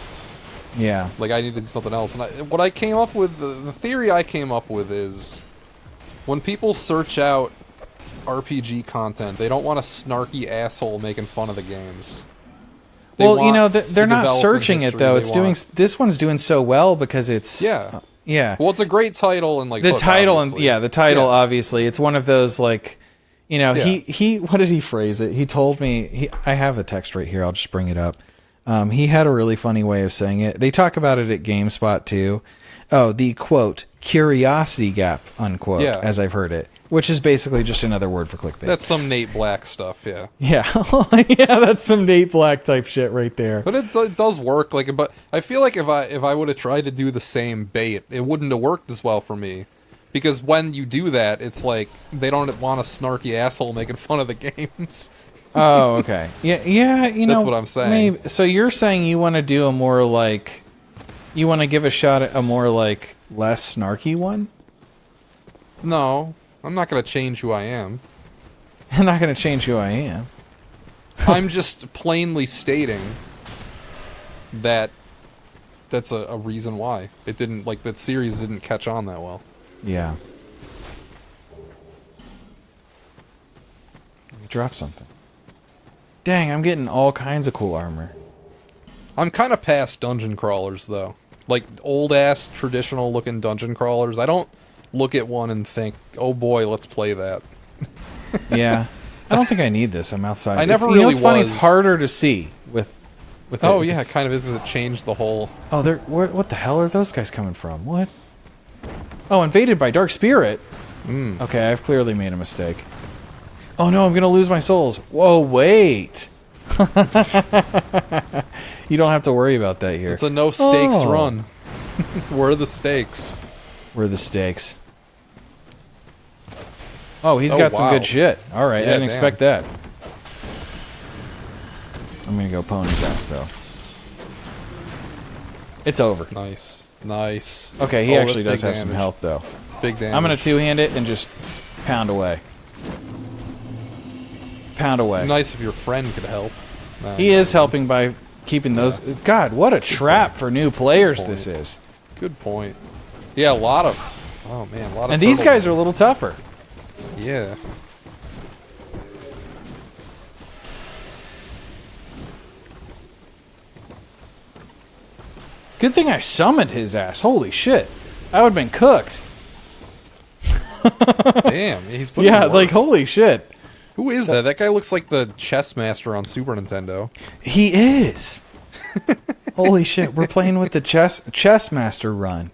Yeah. Like, I need to do something else. And what I came up with, the theory I came up with is, when people search out RPG content, they don't want a snarky asshole making fun of the games. Well, you know, they're not searching it, though. This one's doing so well because it's... Yeah. Yeah. Well, it's a great title and, like, the book, title, obviously. the title, obviously. It's one of those, like... You know, he what did he phrase it? He told me, I have a text right here, I'll just bring it up. He had a really funny way of saying it. They talk about it at GameSpot too. Oh, the quote, curiosity gap, unquote, as I've heard it. Which is basically just another word for clickbait. That's some Nate Black stuff, yeah. Yeah, yeah, that's some Nate Black type shit right there. But it does work, like, but I feel like if I would have tried to do the same bait, it wouldn't have worked as well for me. Because when you do that, it's like, they don't want a snarky asshole making fun of the games. Oh, okay. Yeah, you know. That's what I'm saying. Maybe, so you're saying you want to do a more, like... You want to give a shot at a more, like, less snarky one? No. I'm not going to change who I am. I'm not going to change who I am. I'm just plainly stating that that's a reason why. It didn't, like, that series didn't catch on that well. Yeah. Let me drop something. Dang, I'm getting all kinds of cool armor. I'm kind of past dungeon crawlers, though. Like, old-ass, traditional-looking dungeon crawlers. I don't look at one and think, oh boy, let's play that. Yeah. I don't think I need this. I'm outside. I never really was. Funny, it's harder to see with oh, yeah, it kind of is, because it changed the whole... Oh, what the hell are those guys coming from? What? Oh, invaded by Dark Spirit. Okay, I've clearly made a mistake. Oh no, I'm gonna lose my souls. Whoa, wait. You don't have to worry about that here. It's a no-stakes run. Where are the stakes? Where are the stakes? Oh, he's got some good shit. Alright, I didn't expect that. I'm gonna go pwn his ass, though. It's over. Nice. Nice. Okay, he actually does have some health, though. Big damage. I'm going to two-hand it and just pound away. Pound away. Nice if your friend could help. He is helping by keeping those... God, what a trap for new players this is. Good point. Yeah, a lot of... Oh, man, a lot of... And these guys are a little tougher. Yeah. Good thing I summoned his ass. Holy shit. I would have been cooked. Damn, he's putting Yeah, in work. like holy shit. Who is that? That guy looks like the chess master on Super Nintendo. He is. Holy shit, we're playing with the chess master run.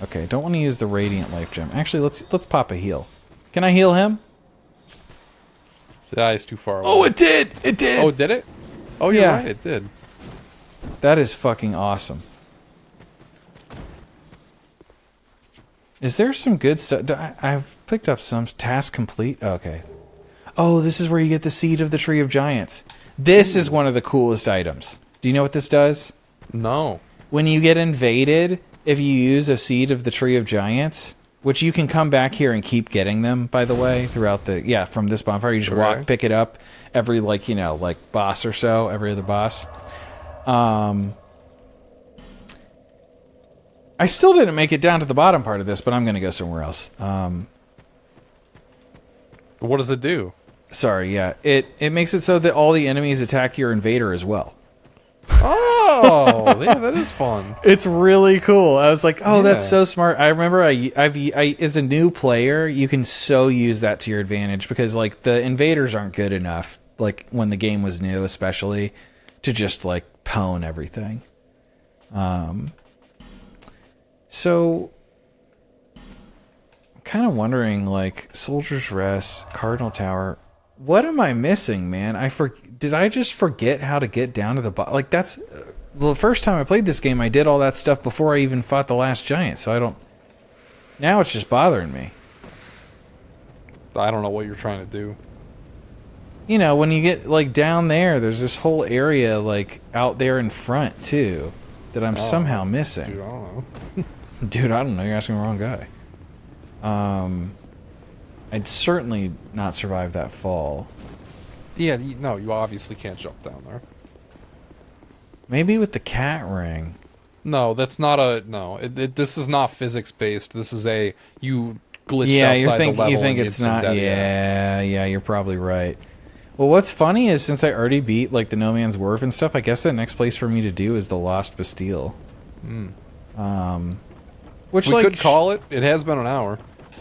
Okay, don't want to use the radiant life gem. Actually, let's pop a heal. Can I heal him? His eye's too far away. Oh, it did. It did. Oh, did it? Oh, you're Yeah. right, it did. That is fucking awesome. Is there some good stuff? I've picked up some task complete. Okay. Oh, this is where you get the seed of the tree of giants. This is one of the coolest items. Do you know what this does? No. When you get invaded, if you use a seed of the tree of giants, which you can come back here and keep getting them, by the way, throughout the, from this bonfire, you just walk, pick it up every, boss or so, every other boss. I still didn't make it down to the bottom part of this, but I'm going to go somewhere else. What does it do? Sorry, yeah. It makes it so that all the enemies attack your invader as well. Oh, yeah, that is fun. It's really cool. I was like, oh, that's Yeah. so smart. I remember I as a new player, you can so use that to your advantage because, the invaders aren't good enough, when the game was new especially, to just, pwn everything. So, I'm kind of wondering, Soldier's Rest, Cardinal Tower, what am I missing, man? Did I just forget how to get down to the bottom? That's the first time I played this game, I did all that stuff before I even fought the last giant, so I don't... Now it's just bothering me. I don't know what you're trying to do. You know, when you get, down there's this whole area, out there in front, too, that I'm somehow missing. Dude, I don't know. Dude, I don't know. You're asking the wrong guy. I'd certainly not survive that fall. Yeah, no, you obviously can't jump down there. Maybe with the cat ring. No, that's not a... No, this is not physics-based. This is a... You glitched Yeah, outside the level you think and it's instant not... death. Yeah, you're probably right. Well, what's funny is since I already beat, the No Man's Wharf and stuff, I guess the next place for me to do is the Lost Bastille. Which, We could call it. It has been an hour.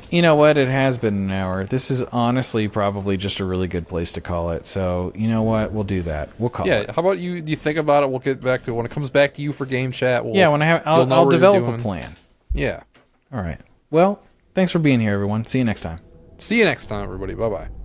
You know what? It has been an hour. This is honestly probably just a really good place to call it. So, you know what? We'll do that. We'll call it. Yeah, how about you think about it? We'll get back to it. When it comes back to you for game chat, Yeah, when I'll develop a plan. Yeah. All right. Well, thanks for being here, everyone. See you next time. See you next time, everybody. Bye-bye.